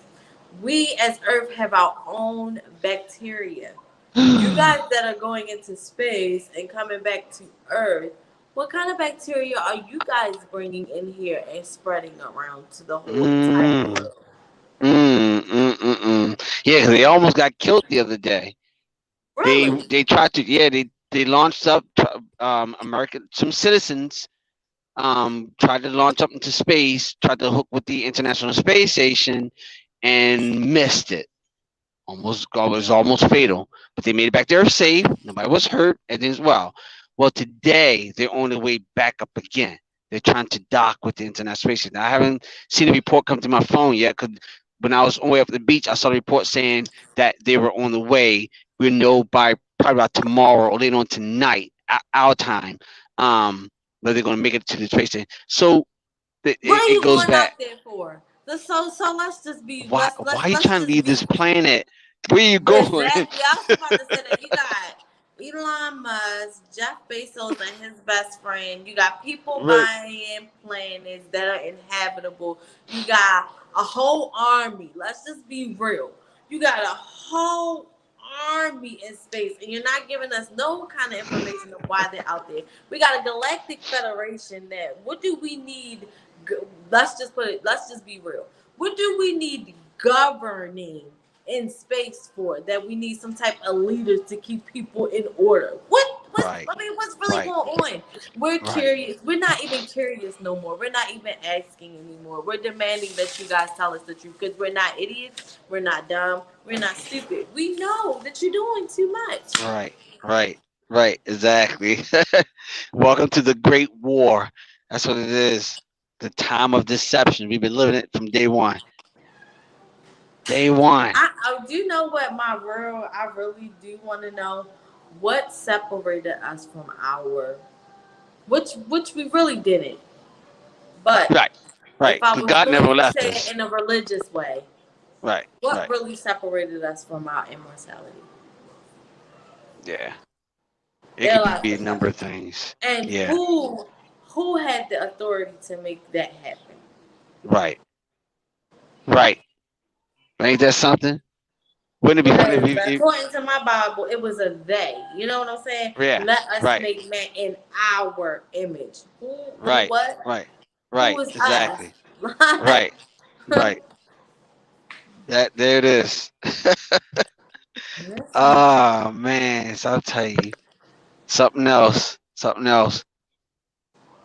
We as Earth have our own bacteria. You guys that are going into space and coming back to Earth, what kind of bacteria are you guys bringing in here and spreading around to the whole entire Mm, world? Yeah, 'cause they almost got killed the other day. They Really? they tried to, yeah, they launched up American, some citizens tried to launch up into space, tried to hook with the International Space Station, and missed it. Almost, it was almost fatal, but they made it back there safe. Nobody was hurt, and as well. Well, today they're on their way back up again. They're trying to dock with the International Space Station. I haven't seen a report come to my phone yet. Cause when I was on the way up the beach, I saw a report saying that they were on the way. We know by probably about tomorrow or later on tonight, our time, that they're going to make it to the space station. So What are it you goes going back. out there for? So let's just be Why let's are you let's trying to just leave be this planet? Where are you going? exactly. I was about to say that you got Elon Musk, Jeff Bezos, and his best friend. You got people Right. buying planets that are inhabitable. You got a whole army. Let's just be real. You got a whole army in space, and you're not giving us no kind of information of why they're out there. We got a galactic federation. That what do we need? Let's just put it. Let's just be real. What do we need governing in space for that we need some type of leaders to keep people in order? Right. What's really Right. going on? We're Right. curious. We're not even curious no more. We're not even asking anymore. We're demanding that you guys tell us the truth because we're not idiots. We're not dumb. We're not stupid. We know that you're doing too much. Right. Right. Right. Exactly. Welcome to the Great War. That's what it is. The time of deception. We've been living it from day one. Day one. I do know what I really do want to know what separated us from our which we really didn't. But Right. if Right. I Because was God never going to left say it us. in a religious way, Right. what Right. really separated us from our immortality? Yeah. It There could are be a lots of number of questions. things. And Yeah. who had the authority to make that happen? Right. Right. Ain't that something? Wouldn't it be funny if Because you? according to my Bible, it was a they. You know what I'm saying? Yeah. Let us Right. make man in our image. Who Right. what? Right. Who Right. is us? Exactly. Like, Right. Right. That there it is. listen, Oh man, so I'll tell you something else. Something else.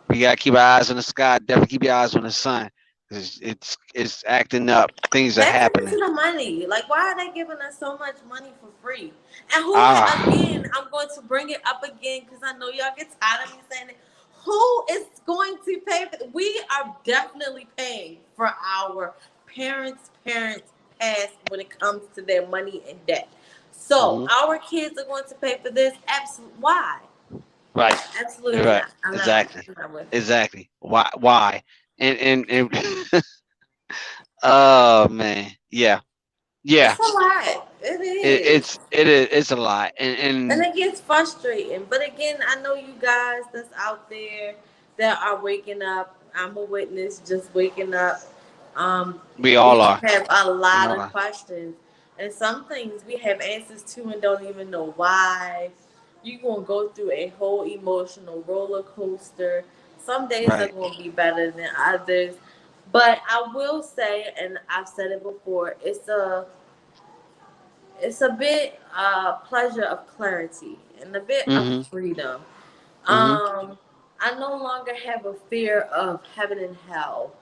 We gotta keep our eyes on the sky. Definitely keep your eyes on the sun. It's acting up. Things are pay attention to happening. the money. Like, why are they giving us so much money for free? And again, Ah, I'm going to bring it up again because I know y'all get tired of me saying it. Who is going to pay for it? We are definitely paying for our parents' past when it comes to their money and debt. So hmm our kids are going to pay for this. Absolutely. Why? right, Absolutely right, not. I'm not. exactly, I'm not with it. exactly. Why? Why? And oh man, yeah, yeah. It's a lot. It It, is. it's it is it's a lot, And and it gets frustrating. But again, I know you guys that's out there that are waking up. I'm a witness just waking up. we We all are. have a We lot all of are. questions. And some things we have answers to and don't even know why. You're going to go through a whole emotional roller coaster. Some days are Right. going to be better than others. But I will say, and I've said it before, it's a bit pleasure of clarity and a bit of Mhm. freedom. Mhm. I no longer have a fear of heaven and hell.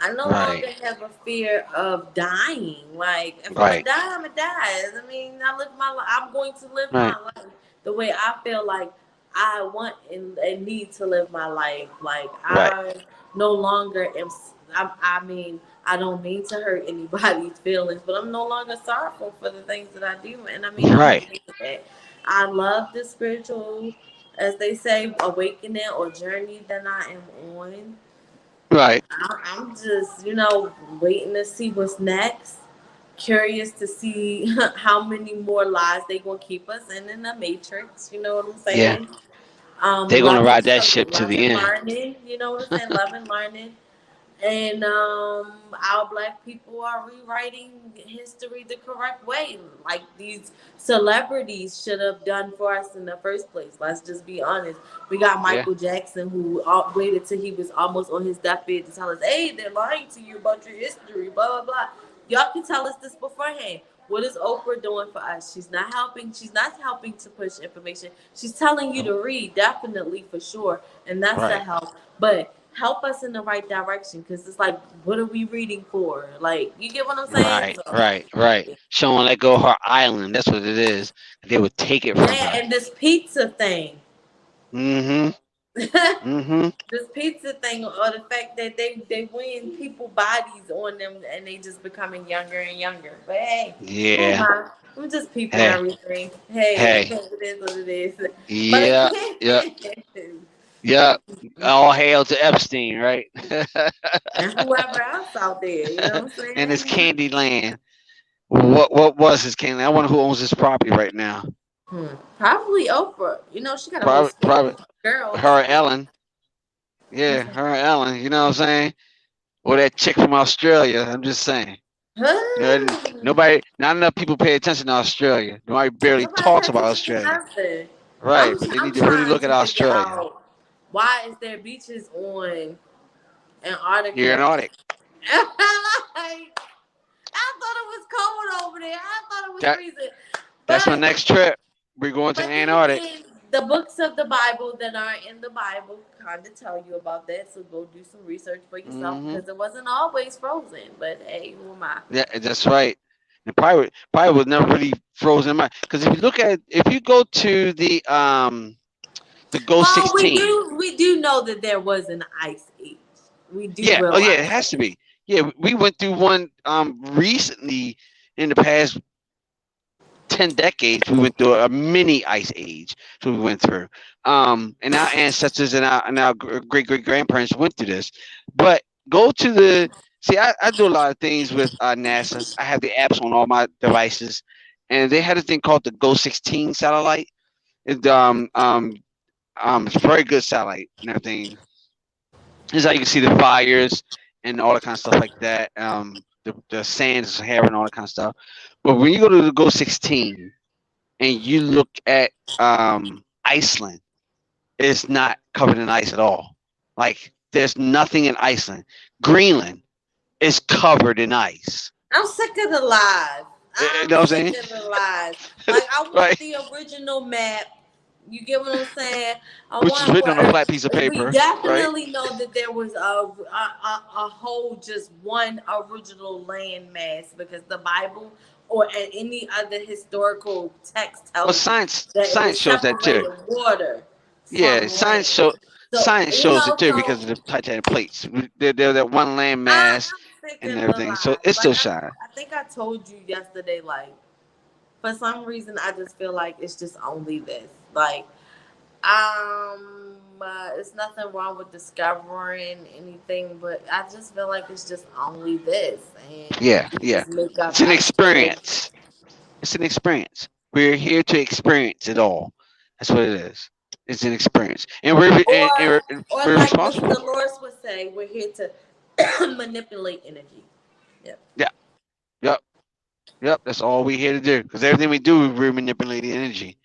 I no longer Right. have a fear of dying. Like if I'm gonna Right. die, I'm gonna die. I mean, I live my life. I'm going to live Right. my life the way I feel like I want and need to live my life. Like Right. I no longer am. I mean, I don't mean to hurt anybody's feelings, but I'm no longer sorrowful for the things that I do, and I mean, I'm Right. okay with that. I love the spiritual, as they say, awakening or journey that I am on. Right. I'm just, waiting to see what's next. Curious to see how many more lies they gonna keep us in the matrix. You know what I'm Yeah. saying? They're gonna Love ride and that ship to love the and end. learning. You know what I'm saying? Love and learning. And our black people are rewriting history the correct way, like these celebrities should have done for us in the first place. Let's just be honest. We got Yeah. Michael Jackson, who waited till he was almost on his deathbed to tell us, "Hey, they're lying to you about your history." Blah blah blah. Y'all can tell us this beforehand. What is Oprah doing for us? She's not helping. She's not helping to push information. She's telling you Nope. to read, definitely for sure, and that's a Right. help. But help us in the right direction, because it's like, what are we reading for? Like, you get what I'm saying? Right. So, Right. Right. Showing let go of her island. That's what it is. They would take it from yeah, her. and this pizza thing. Mhm. Mhm. This pizza thing, or the fact that they win people bodies on them and they just becoming younger and younger. But hey, who am Yeah. I? I'm just peeping Hey. everything. Hey, Hey. it is what it is. But Yeah. Yeah. again, Yeah. All hail to Epstein, right? and whoever else out there, you know what I'm And his saying? candy land. What was his candy land? I wonder who owns this property right now. Probably Oprah. You know, she got a whole Probably, school probably of girls. her and Ellen. Yeah, her and Ellen. You know what I'm saying? Or that chick from Australia. I'm just saying. Huh? Not enough people pay attention to Australia. Nobody barely Nobody talks pays about attention to Australia. nothing. Right, but they I'm need to really trying look to at figure Australia. out, why is there beaches on You're an Antarctica? Arctic. Like, I thought it was cold over there. I thought it was That, freezing. that's my But next trip. We're going to but then Antarctic. again, the books of the Bible that aren't in the Bible kind of tell you about that. So go do some research for yourself, Hmm. because it wasn't always frozen. But hey, who am I? Yeah, that's right. And probably was never really frozen in my. Because if you go to the Go Well, we 16. do we do know that there was an ice age. We do Yeah. Oh yeah, it realize has to that. be. Yeah, we went through one recently in the past 10 decades, we went through a mini ice age. So we went through. And our ancestors and our great great grandparents went through this. But go to the see, I do a lot of things with NASA. I have the apps on all my devices, and they had a thing called the Go 16 satellite. It, it's a very good satellite and everything. This is how you can see the fires and all that kind of stuff like that. The sands, hair, and all that kind of stuff. But when you go to the Go 16 and you look at Iceland, it's not covered in ice at all. Like there's nothing in Iceland. Greenland is covered in ice. I'm sick of the lies. You know what I'm saying? Sick of the lies. Like I want Right. the original map. You get what I'm saying? I Which is want written on a flat piece of we paper, right? definitely know that there was a whole just one original landmass because the Bible or any other historical text Well, tells you that it science was shows that too. separated water Yeah, from land. So science you shows it know, too so because of the Titanic plates. They're that one land mass I'm sick and of the everything, so lies. it still Like shines. I think I told you yesterday, like for some reason I just feel like it's just only this. Like it's nothing wrong with discovering anything, but I just feel like it's just only this, and Yeah, you yeah. just make up It's an extra. experience. It's an experience. We're here to experience it all. That's what it is. It's an experience, and Or we're like Mr. responsible. Dolores would say, we're here to manipulate energy. Yep. Yeah. Yep. Yep. That's all we're here to do. Because everything we do, we're manipulating energy.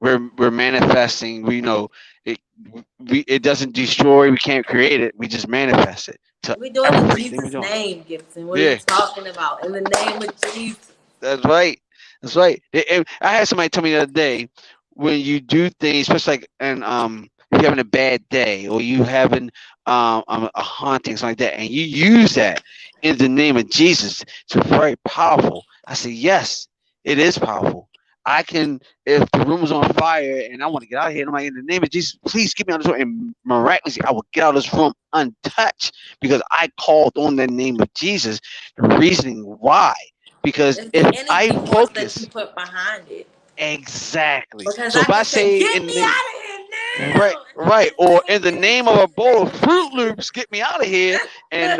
We're manifesting. We know it. It doesn't destroy. We can't create it. We just manifest it to We do it in everything we Jesus' do. name, Gibson. What are you Yeah. talking about? In the name of Jesus. That's right. That's right. And I had somebody tell me the other day when you do things, especially like and if you're having a bad day or you having a haunting something like that, and you use that in the name of Jesus, it's very powerful. I said yes, it is powerful. I can if the room is on fire and I want to get out of here, and I'm like in the name of Jesus, please get me out of this room, and miraculously I will get out of this room untouched because I called on the name of Jesus. The reasoning why. Because It's the if I energy force that you focus put behind it. exactly, Because so I if I can say, say get in me the name, out of here right, now. right, It's the or in same the name of a bowl of Fruit Loops, get me out of here, and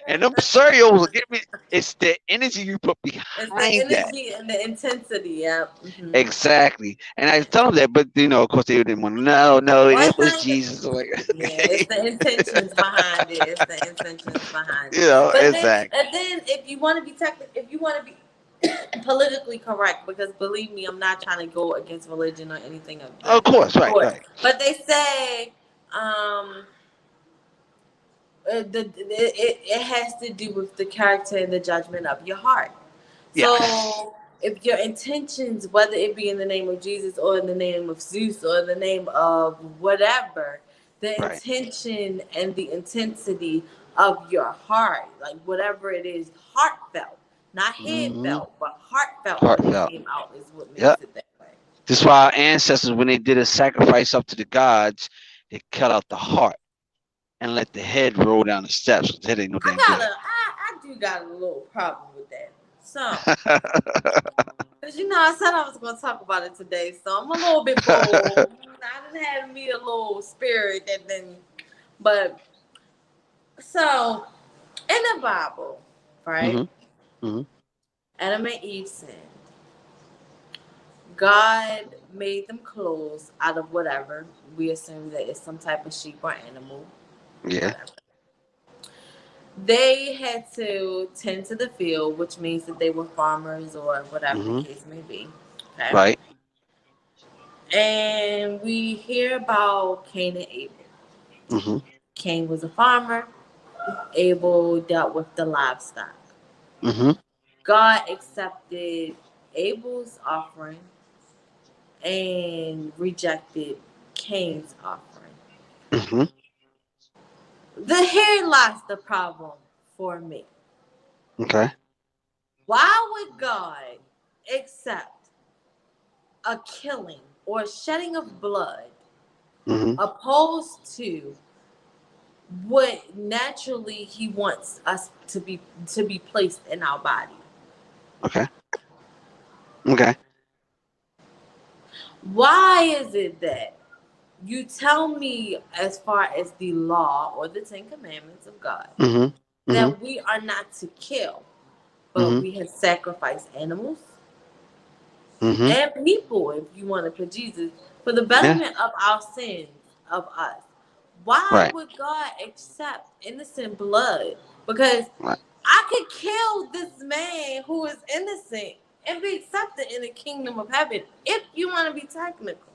and them cereals will get me. It's the energy you put It's the behind that. energy and the intensity. Yeah. Exactly, and I tell them that, but of course, they didn't want to. No, no, Well, it it's was not. Jesus. I'm like, Yeah, it's okay, the intentions behind it. It's the intentions behind it. But then, exactly. and then, if you want to be if you want to be politically correct, because believe me, I'm not trying to go against religion or anything of Of the course, right, sort. right. But they say, it has to do with the character and the judgment of your heart. Yes, So if your intentions, whether it be in the name of Jesus or in the name of Zeus or in the name of whatever, the right. intention and the intensity of your heart, like whatever it is, heartfelt, not head Hmm. felt, but heartfelt when it Heartfelt. came out is what Yep. makes it that way. This is why our ancestors, when they did a sacrifice up to the gods, they cut out the heart and let the head roll down the steps. 'Cause that ain't no damn good. I do got a little problem with that. So, because I said I was going to talk about it today, so I'm a little bit bold. I didn't have me a little spirit and then, but so in the Bible, right? Hmm. Hmm. Adam and Eve sinned. God made them clothes out of whatever. We assume that it's some type of sheep or animal, Yeah. whatever. They had to tend to the field, which means that they were farmers or whatever the Hmm. case may be. Okay. Right. And we hear about Cain and Abel. Hmm. Cain was a farmer. Abel dealt with the livestock. Hmm. God accepted Abel's offering and rejected Cain's offering. Hmm. Here lies the problem for me. Okay. Why would God accept a killing or shedding of blood Hmm. opposed to what naturally he wants us to be placed in our body? Okay. Okay. Why is it that you tell me, as far as the law or the 10 Commandments of God, Mm-hmm. Mm-hmm. that we are not to kill, but Mm-hmm. we have sacrificed animals Mm-hmm. and people, if you want to put Jesus, for the Yeah. betterment of our sins of us? Why Right. would God accept innocent blood? Because Right. I could kill this man who is innocent and be accepted in the kingdom of heaven, if you want to be technical.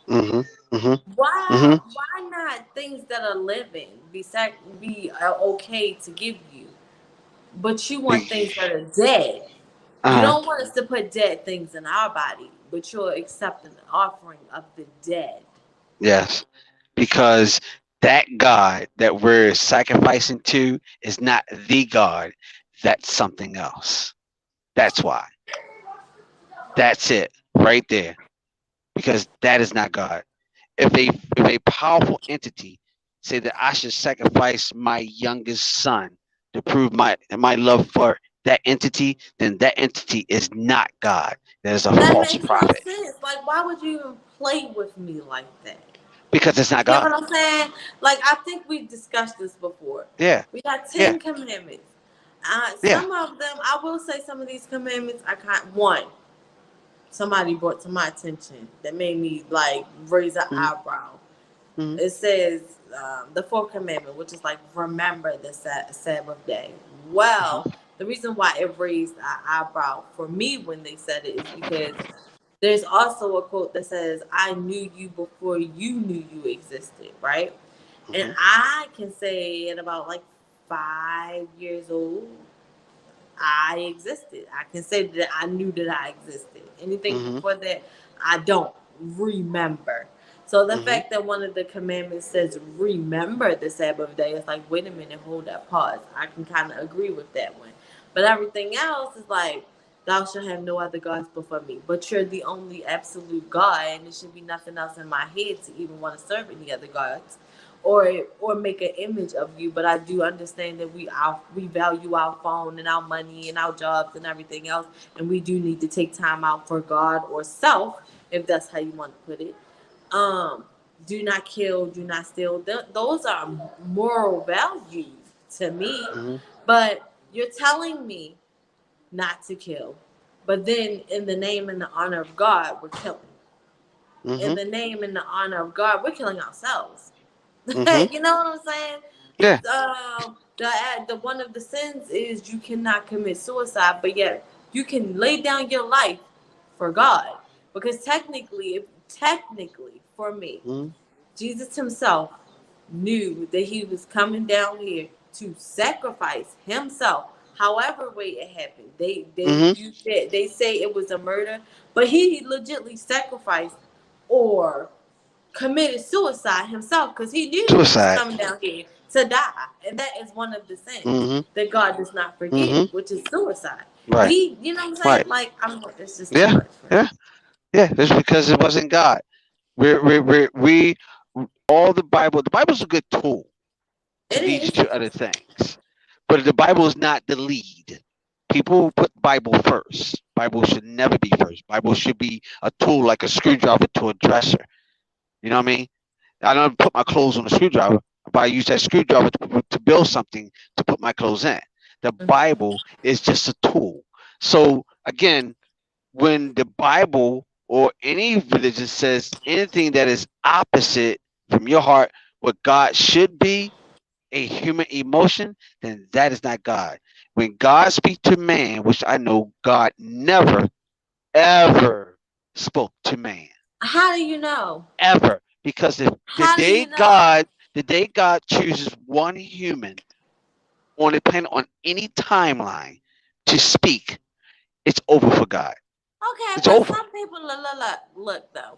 Mm-hmm. Mm-hmm. Why Mm-hmm. why not things that are living be okay to give you, but you want things that are dead? You Uh-huh. don't want us to put dead things in our body, but you're accepting the offering of the dead. Yes. Because that God that we're sacrificing to is not the God. That's something else. That's why. That's it right there. Because that is not God. If a powerful entity say that I should sacrifice my youngest son to prove my love for that entity, then that entity is not God. That is a That false makes no prophet sense. Like, why would you even play with me like that? because it's You not get God. what I'm saying? Like, I think we've discussed this before. Yeah, We got yeah, 10 commandments. yeah. Some of them, I will say, some of these commandments, I can't. One, somebody brought to my attention that made me like raise an Mm-hmm, eyebrow. mm-hmm, It says the fourth commandment, which is like remember the Sabbath day. Well, the reason why it raised an eyebrow for me when they said it is because there's also a quote that says, "I knew you before you knew you existed," right? And mm-hmm, I can say at about like 5 years old, I existed. I can say that I knew that I existed. Anything mm-hmm, before that, I don't remember. So the mm-hmm. fact that one of the commandments says remember the Sabbath day, it's like, wait a minute, hold that pause. I can kind of agree with that one. But everything else is like, thou shalt have no other gods before me. But you're the only absolute God, and there should be nothing else in my head to even want to serve any other gods or make an image of you. But I do understand that we value our phone and our money and our jobs and everything else, and we do need to take time out for God or self, if that's how you want to put it. Um, do not kill, do not steal. Those are moral values to me. Mm-hmm. But you're telling me not to kill, but then in the name and the honor of God, we're killing. In Mm-hmm. the name and the honor of God, we're killing ourselves. Mm-hmm. You know what I'm saying? Yeah. The one of the sins is you cannot commit suicide, but yet you can lay down your life for God. Because technically, for me, Mm-hmm. Jesus Himself knew that He was coming down here to sacrifice Himself. However way it happened, Mm-hmm. they say it was a murder, but He legitly sacrificed or committed suicide himself because he knew he was Suicide. coming down here to die. And that is one of the sins Mm-hmm. that God does not forgive, Mm-hmm. which is suicide. Right. You know what I'm Right. saying? Like, it's just too Yeah. much for me. Yeah. Yeah. Just because it wasn't God. We all the Bible's a good tool to It lead you is. to other things. But the Bible is not the lead. People put Bible first. Bible should never be first. Bible should be a tool like a screwdriver to a dresser. You know what I mean? I don't put my clothes on a screwdriver, but I use that screwdriver to build something to put my clothes in. The Bible is just a tool. So again, when the Bible or any religion says anything that is opposite from your heart, what God should be, a human emotion, then that is not God. When God speaks to man, which I know God never, ever spoke to man, How do you know? ever. Because if How do you know? the day God chooses one human on the planet on any timeline to speak, it's over for God. Okay, It's but over. some people look though.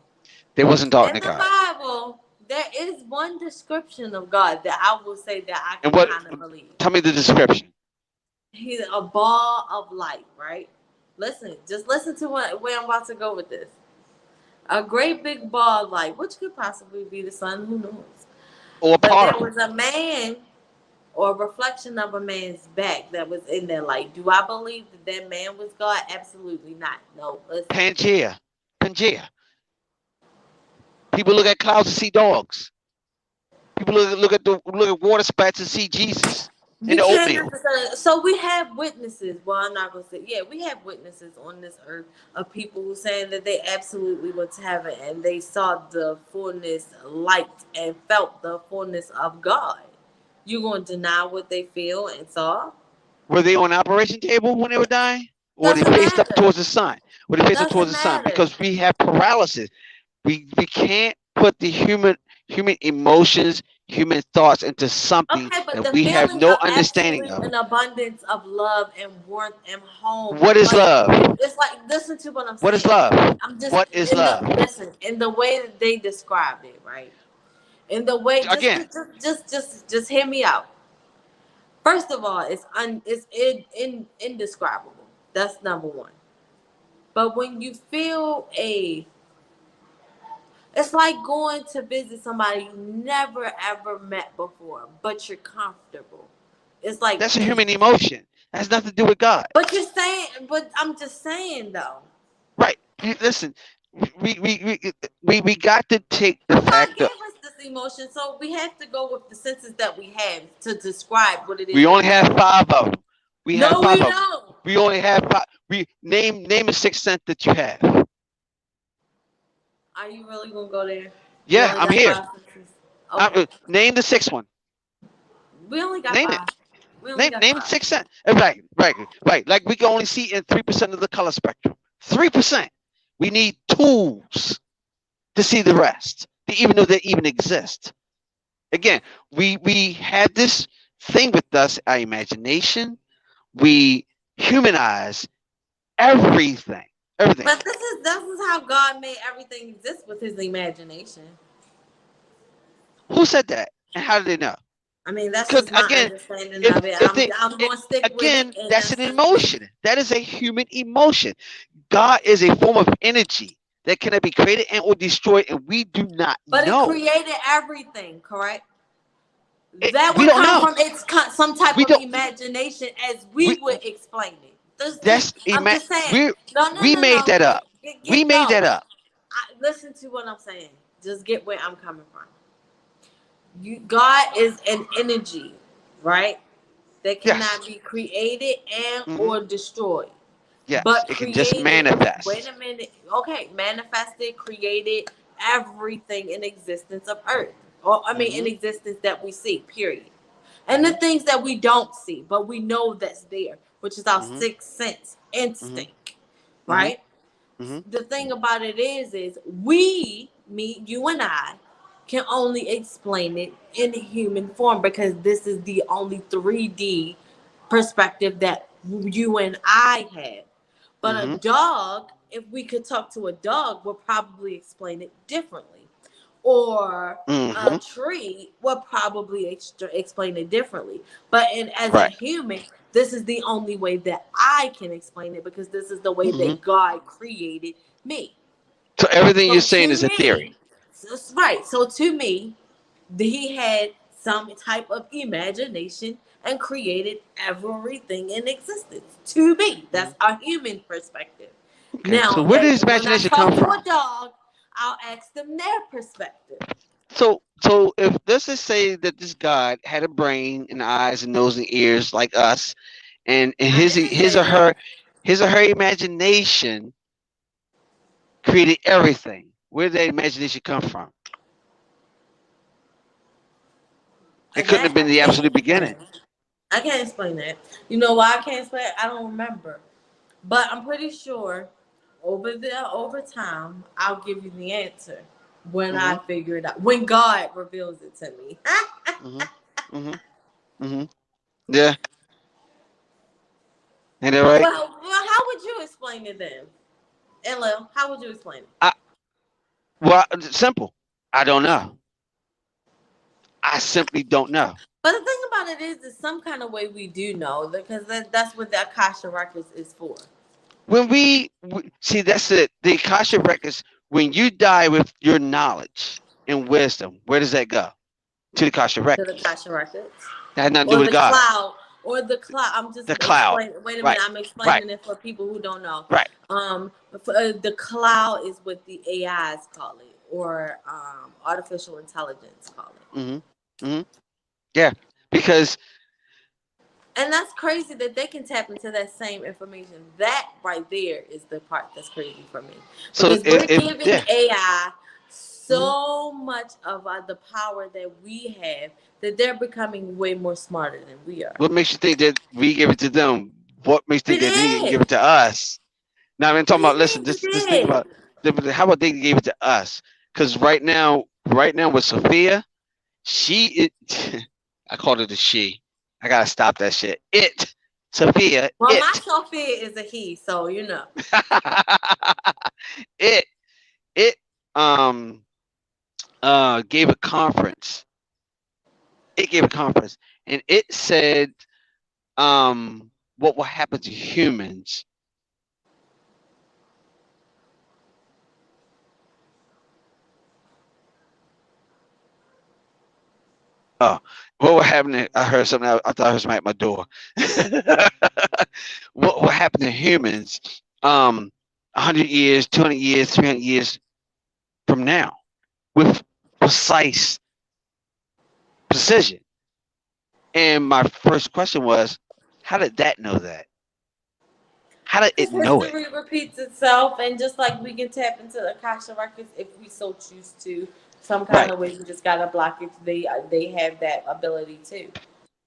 They wasn't talking In to the God. Bible, there is one description of God that I will say that I And can what? kind of believe. Tell me the description. He's a ball of light, right? Listen, just listen to where I'm about to go with this. A great big ball of light, which could possibly be the sun, who knows? Or a But there particle. was a man or a reflection of a man's back that was in that light. Do I believe that man was God? Absolutely not. No. Listen. Pangea. Pangea. People look at clouds and see dogs. People look at water spats and see Jesus in You the can't oatmeal. necessarily. So we have witnesses. Well, I'm not gonna say. Yeah, we have witnesses on this earth of people who saying that they absolutely went to heaven and they saw the fullness, light, and felt the fullness of God. You gonna deny what they feel and saw? Were they on the operation table when they were dying? Or they Doesn't faced up matter. towards the sun? Or they faced up towards Doesn't the sun? matter. Because we have paralysis. We can't put the human emotions, human thoughts into something Okay, but that the we have feeling no of understanding absolute of. and abundance of love and warmth and home, What is like love? it's like listen to what I'm What is saying. love? I'm just What is in the love? listen in the way that they described it, right? In the way, Again, just hear me out. First of all, it's indescribable. That's number one. But when you feel it's like going to visit somebody you never ever met before, but you're comfortable. It's like that's a human emotion. That has nothing to do with God. But you're saying, but I'm just saying though. Right. Listen, we got to take the But God fact gave that us this emotion, so we have to go with the senses that we have to describe what it is we that only we have feel. five of them. We have No, five we of them. don't. We only have five. We name a sixth sense that you have. Are you really gonna go there? We Yeah, only I'm got here. five senses. Okay. Name the sixth one. We only got Name it. five. We only got Name the five. sixth sense. Right. Like we can only see in 3% of the color spectrum. 3%. We need tools to see the rest, even though they even exist. Again, we had this thing with us, our imagination. We humanize everything. Everything. But this is how God made everything exist with His imagination. Who said that? And how did they know? I mean, that's Because just my again, understanding if of it. if they I'm it, gonna stick with it, again, and that's that's an just me. emotion. That is a human emotion. God is a form of energy that cannot be created and or destroyed, and we do not But it know. created everything, correct? That We would don't come know. from some type We of don't. imagination, as we We would explain it. that's I'm just saying. we No, no, we no, made no. that up. We made No. that up. Listen to what I'm saying. Just get where I'm coming from. God is an energy, right? That Yes. cannot be created and Hmm. or destroyed. Yes. But It can just created, wait manifest. a minute, okay, manifested, created everything in existence of earth. Or I mean in Hmm. existence that we see, period. And the Hmm. things that we don't see, but we know that's there, which is our Hmm. sixth sense, Hmm. instinct. Hmm. Right? Hmm. The thing about it is we, me, you and I, can only explain it in human form because this is the only 3D perspective that you and I have. But a Hmm. dog, if we could talk to a dog, would probably explain it differently. Or a Hmm. tree would probably explain it differently. But as a Right. human, this is the only way that I can explain it because this is the way Hmm. that God created me. So everything you're So saying to is a me, theory. right. So to me, he had some type of imagination and created everything in existence. To me, Mhm. that's a human perspective. Okay. So Now, where does when I imagination come talk to a from? dog, I'll ask them their perspective. So if let's just say that this God had a brain and eyes and nose and ears like us, and I didn't say that. his or her imagination created everything. Where did that imagination come from? It And couldn't have that been I the can't absolute explain. beginning. I can't explain that. You know why I can't explain it? I don't remember. But I'm pretty sure over time, I'll give you the answer when Hmm. I figure it out. When God reveals it to me. Hmm. Hmm. Hmm. Yeah. Ain't that right? How would you explain it then? LL, how would you explain it? I, well, it's simple. I don't know. I simply don't know. But the thing about it is some kind of way we do know because that's what the Akasha Records is for. When we see, that's it. The Akasha records. When you die with your knowledge and wisdom, where does that go? To the Akasha To the records. Akasha Records. That has nothing to do Or with the God. cloud. Or the cloud. I'm just The cloud. explaining. Wait a minute. Right. I'm Right. explaining it for people who don't know. Right. The cloud is what the AIs call it. or artificial intelligence, call it. Yeah, because And that's crazy that they can tap into that same information. That right there is the part that's crazy for me. so Because we're if giving yeah, AI mhm. so much of the power that we have that they're becoming way more smarter than we are. What makes you think that we give it to them? What makes you We think that they didn't give did. it to us? Now I'm What talking do you about. Listen, mean we just think did? about. How about they gave it to us? Because right now with Sophia, she it. I called it a she. I gotta stop that shit. Sophia, Well, my Sophia is a he, so you know. it, it, um, gave a conference. It gave a conference, and it said, what will happen to humans. Oh, what will happen? I heard something. I thought it was at my door. What will happen to humans? 100 years, 200 years, 300 years from now, with precise precision. And my first question was, how did that know that? How did it Because know it? history repeats itself, and just like we can tap into the Akasha records if we so choose to, some kind Right. of way, we just gotta block it. They have that ability too.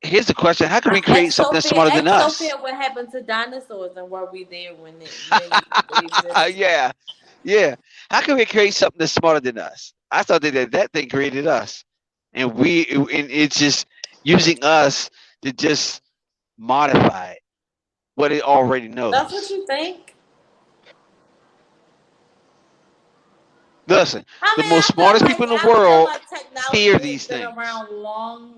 Here's the question: how can we create something that's smarter than Ex us? Sophia, what happened to dinosaurs, and were we there when they existed? Yeah, yeah. How can we create something that's smarter than us? I thought that thing created us, and it's just using us to just modify what it already That's what knows. you think. Listen, I the mean, most smartest people in the I feel world like fear technology has these been things. around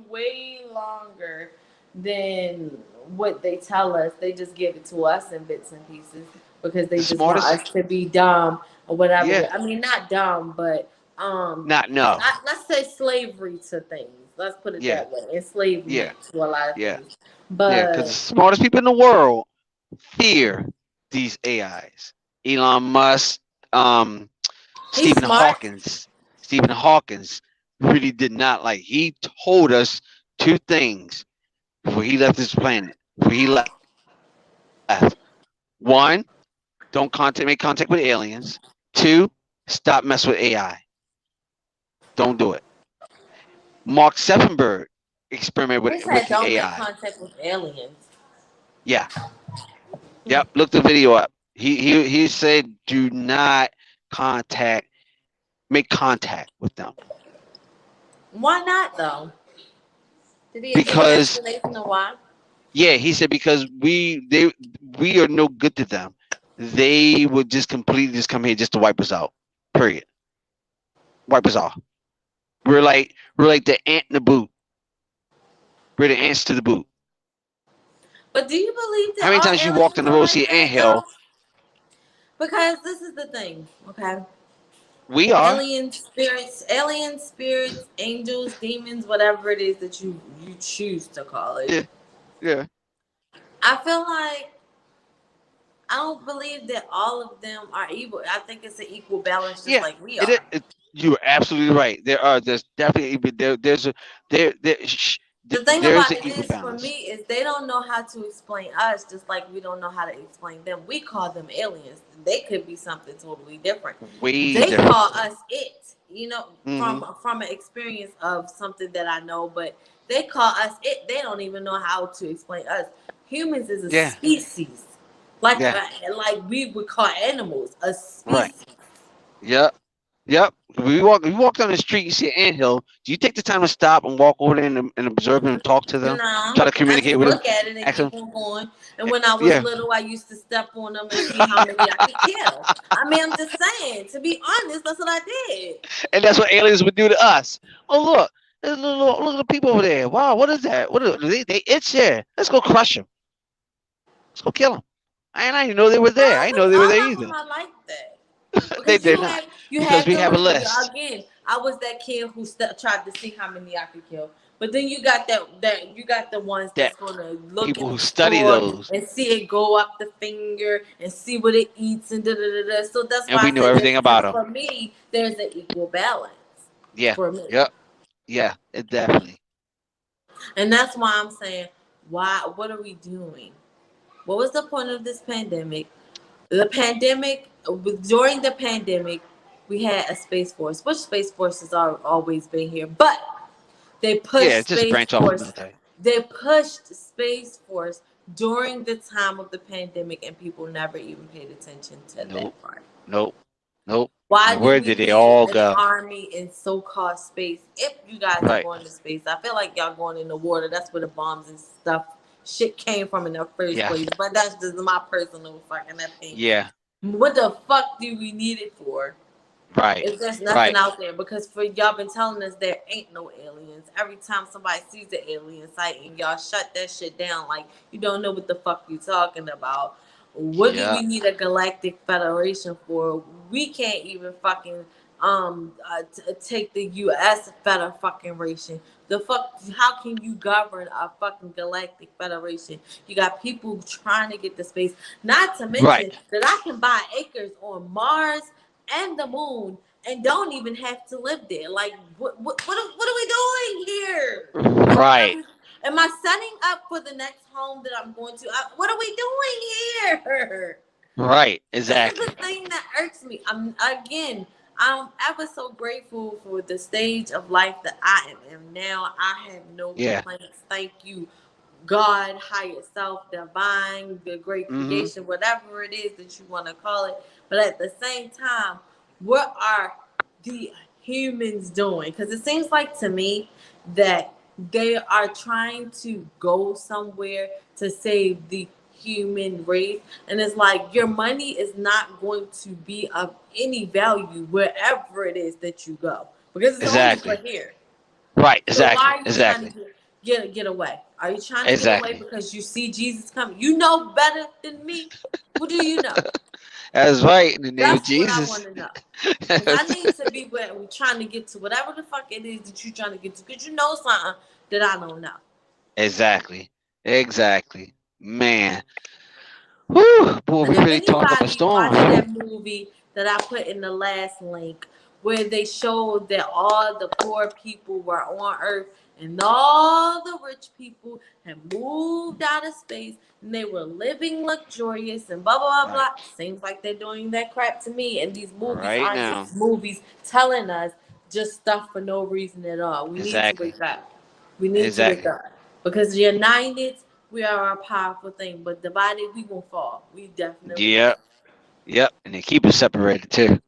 way longer than what they tell us. They just give it to us in bits and pieces because The they just want smartest, us to be dumb or whatever. yeah, I mean, not dumb, but not no, let's say slavery to things. Let's put it yeah, that way. Enslavement yeah, to a lot of yeah, things. yeah. Because the But smartest people in the world fear these AIs. Elon Musk, um, he's Stephen smart. Hawkins. Stephen Hawkins really did not like. He told us two things before he left this planet. Before he left, one, don't make contact with aliens. Two, stop messing with AI. Don't do it. Mark Zuckerberg experimented He with said, the "Don't make AI. contact with aliens." Yeah, Hmm. yep. Look the video up. He said, do not contact, make contact with them Why not though? Did he give an because explanation of why? yeah, he said because we are no good to them. They would just completely just come here just to wipe us out. Period. Wipe us off. We're like the ant in the boot. We're the ants to the boot. But do you believe How that many all times you walked in aliens the are road, like see an that anthill? though? Because this is the thing, okay? We are. Alien spirits, angels, demons, whatever it is that you choose to call it. Yeah, yeah, I feel like I don't believe that all of them are evil. I think it's an equal balance, just yeah. like we It, are. it, you're absolutely right. There's definitely there's a The thing there is about an it equal is, for me, balance. is they don't know how to explain us, just like we don't know how to explain them. We call them aliens. They could be something totally different. Way They different. call us it. You know, Hmm. from an experience of something that I know, but they call us it. They don't even know how to explain us. Humans is a Yeah, species, yeah. like we would call animals a Right. species. Yep. Yep. We walk down the street, you see an anthill. Do you take the time to stop and walk over there and observe them and talk to them? Try No, to I communicate just with them? look at it and Ask keep them. on going. And when I was Yeah. little, I used to step on them and see how many I could kill. I mean, I'm just saying. To be honest, that's what I did. And that's what aliens would do to us. Oh look, look at the people over there. Wow, what is that? What are they itch there? Let's go crush them. Let's go kill them. I didn't know they were there. I No, didn't know because they were there all of them either. are like that. Because They're not you because have we to have a look list. again. I was that kid who tried to see how many I could kill. But then you got that you got the ones That that's gonna look people and who study explore those, and see it go up the finger and see what it eats and da da da da. So that's and why we I know said everything about there's them. for me there's an equal balance Yeah. for me. Yep. Yeah. It definitely. And that's why I'm saying, why? What are we doing? What was the point of this pandemic? The pandemic, during the pandemic, we had a space force, which space force has always been here, but they Yeah. pushed Just space branch off the force. military. They pushed space force during the time of the pandemic, and people never even paid attention to Nope. that part. Nope. Nope. Why And do where we did they need all an go? army in so-called space? If you guys are Right. going to space, I feel like y'all going in the water. That's where the bombs and stuff shit came from in the first Yeah. place. But that's just my personal fucking opinion. Yeah. What the fuck do we need it for? Right. If there's nothing Right. out there, because for y'all been telling us there ain't no aliens. Every time somebody sees an alien sighting, y'all shut that shit down like you don't know what the fuck you talking about. What do Yeah. we need a galactic federation for? We can't even fucking take the U.S. federation. The fuck? How can you govern a fucking galactic federation? You got people trying to get to space. Not to Right. mention that I can buy acres on Mars and the moon and don't even have to live there. Like, what are we doing here? Right. Am I setting up for the next home that I'm going to? What are we doing here? Right. This Exactly. is the thing that irks me. I'm ever so grateful for the stage of life that I am in now. I have no Yeah. complaints. Thank you, God, higher self, divine, the great Mm-hmm. creation, whatever it is that you want to call it. But at the same time, what are the humans doing? Because it seems like to me that they are trying to go somewhere to save the human race. And it's like your money is not going to be of any value wherever it is that you go. Because it's only for Exactly. here. Right. So Exactly. why are you trying Exactly. to get away? Are you trying to get away Exactly. because you see Jesus coming? You know better than me. What do you know? That's right. In the name of That's what I want Jesus. to know. Because I need to be where we're trying to get to, whatever the fuck it is that you're trying to get to. Because you know something that I don't know. Exactly. Exactly. Man. Whew. Boy, And we if really talked up a anybody watched storm. that movie that I put in the last link, where they showed that all the poor people were on Earth and all the rich people had moved out of space and they were living luxurious and blah blah blah Right. blah. Seems like they're doing that crap to me. And these movies Right aren't now. just movies telling us just stuff for no reason at all. We need to Exactly. wake up. We need to wake Exactly. up. Because united, we are a powerful thing, but divided, we won't fall. We definitely won't. Yep. Yep. And they keep us separated too.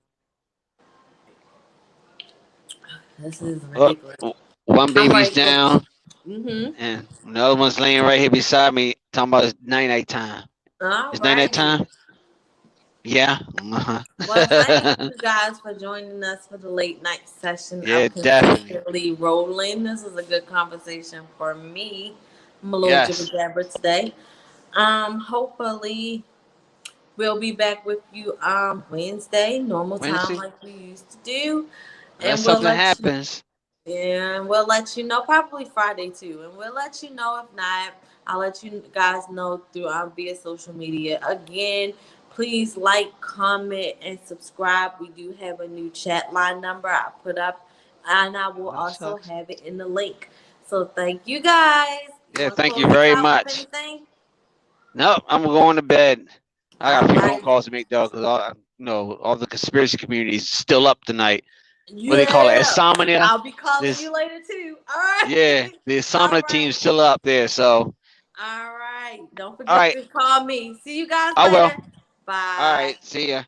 This is Oh, ridiculous. one I'm baby's ready to go. down, Mm-hmm. and another one's laying right here beside me, talking about it's night time. All It's night righty. time. Yeah. Well, thank Uh-huh. you guys for joining us for the late night session Yeah. of Definitely. Consistently Rolling. This was a good conversation for me. I'm a little jibber Yes. jabber today. Hopefully we'll be back with you Wednesday, normal time Wednesday. like we used to do. Unless And we'll something let you happens. And we'll let you know, probably Friday too. And we'll let you know if not. I'll let you guys know through via social media. Again, please like, comment, and subscribe. We do have a new chat line number I put up, and I will Oh, that also sucks. have it in the link. So thank you guys. You Yeah. want to Thank you close us very out with much. anything? No, I'm going to bed. I got All a few phone right. calls to make though, because all the conspiracy community is still up tonight. What they call it? Yeah. Insomnia. I'll be calling This, you later too. All right. yeah, the All Insomnia right. team's still up there. So, All right. Don't all forget right, to call me. See you guys I will. later. All Bye. right, see ya.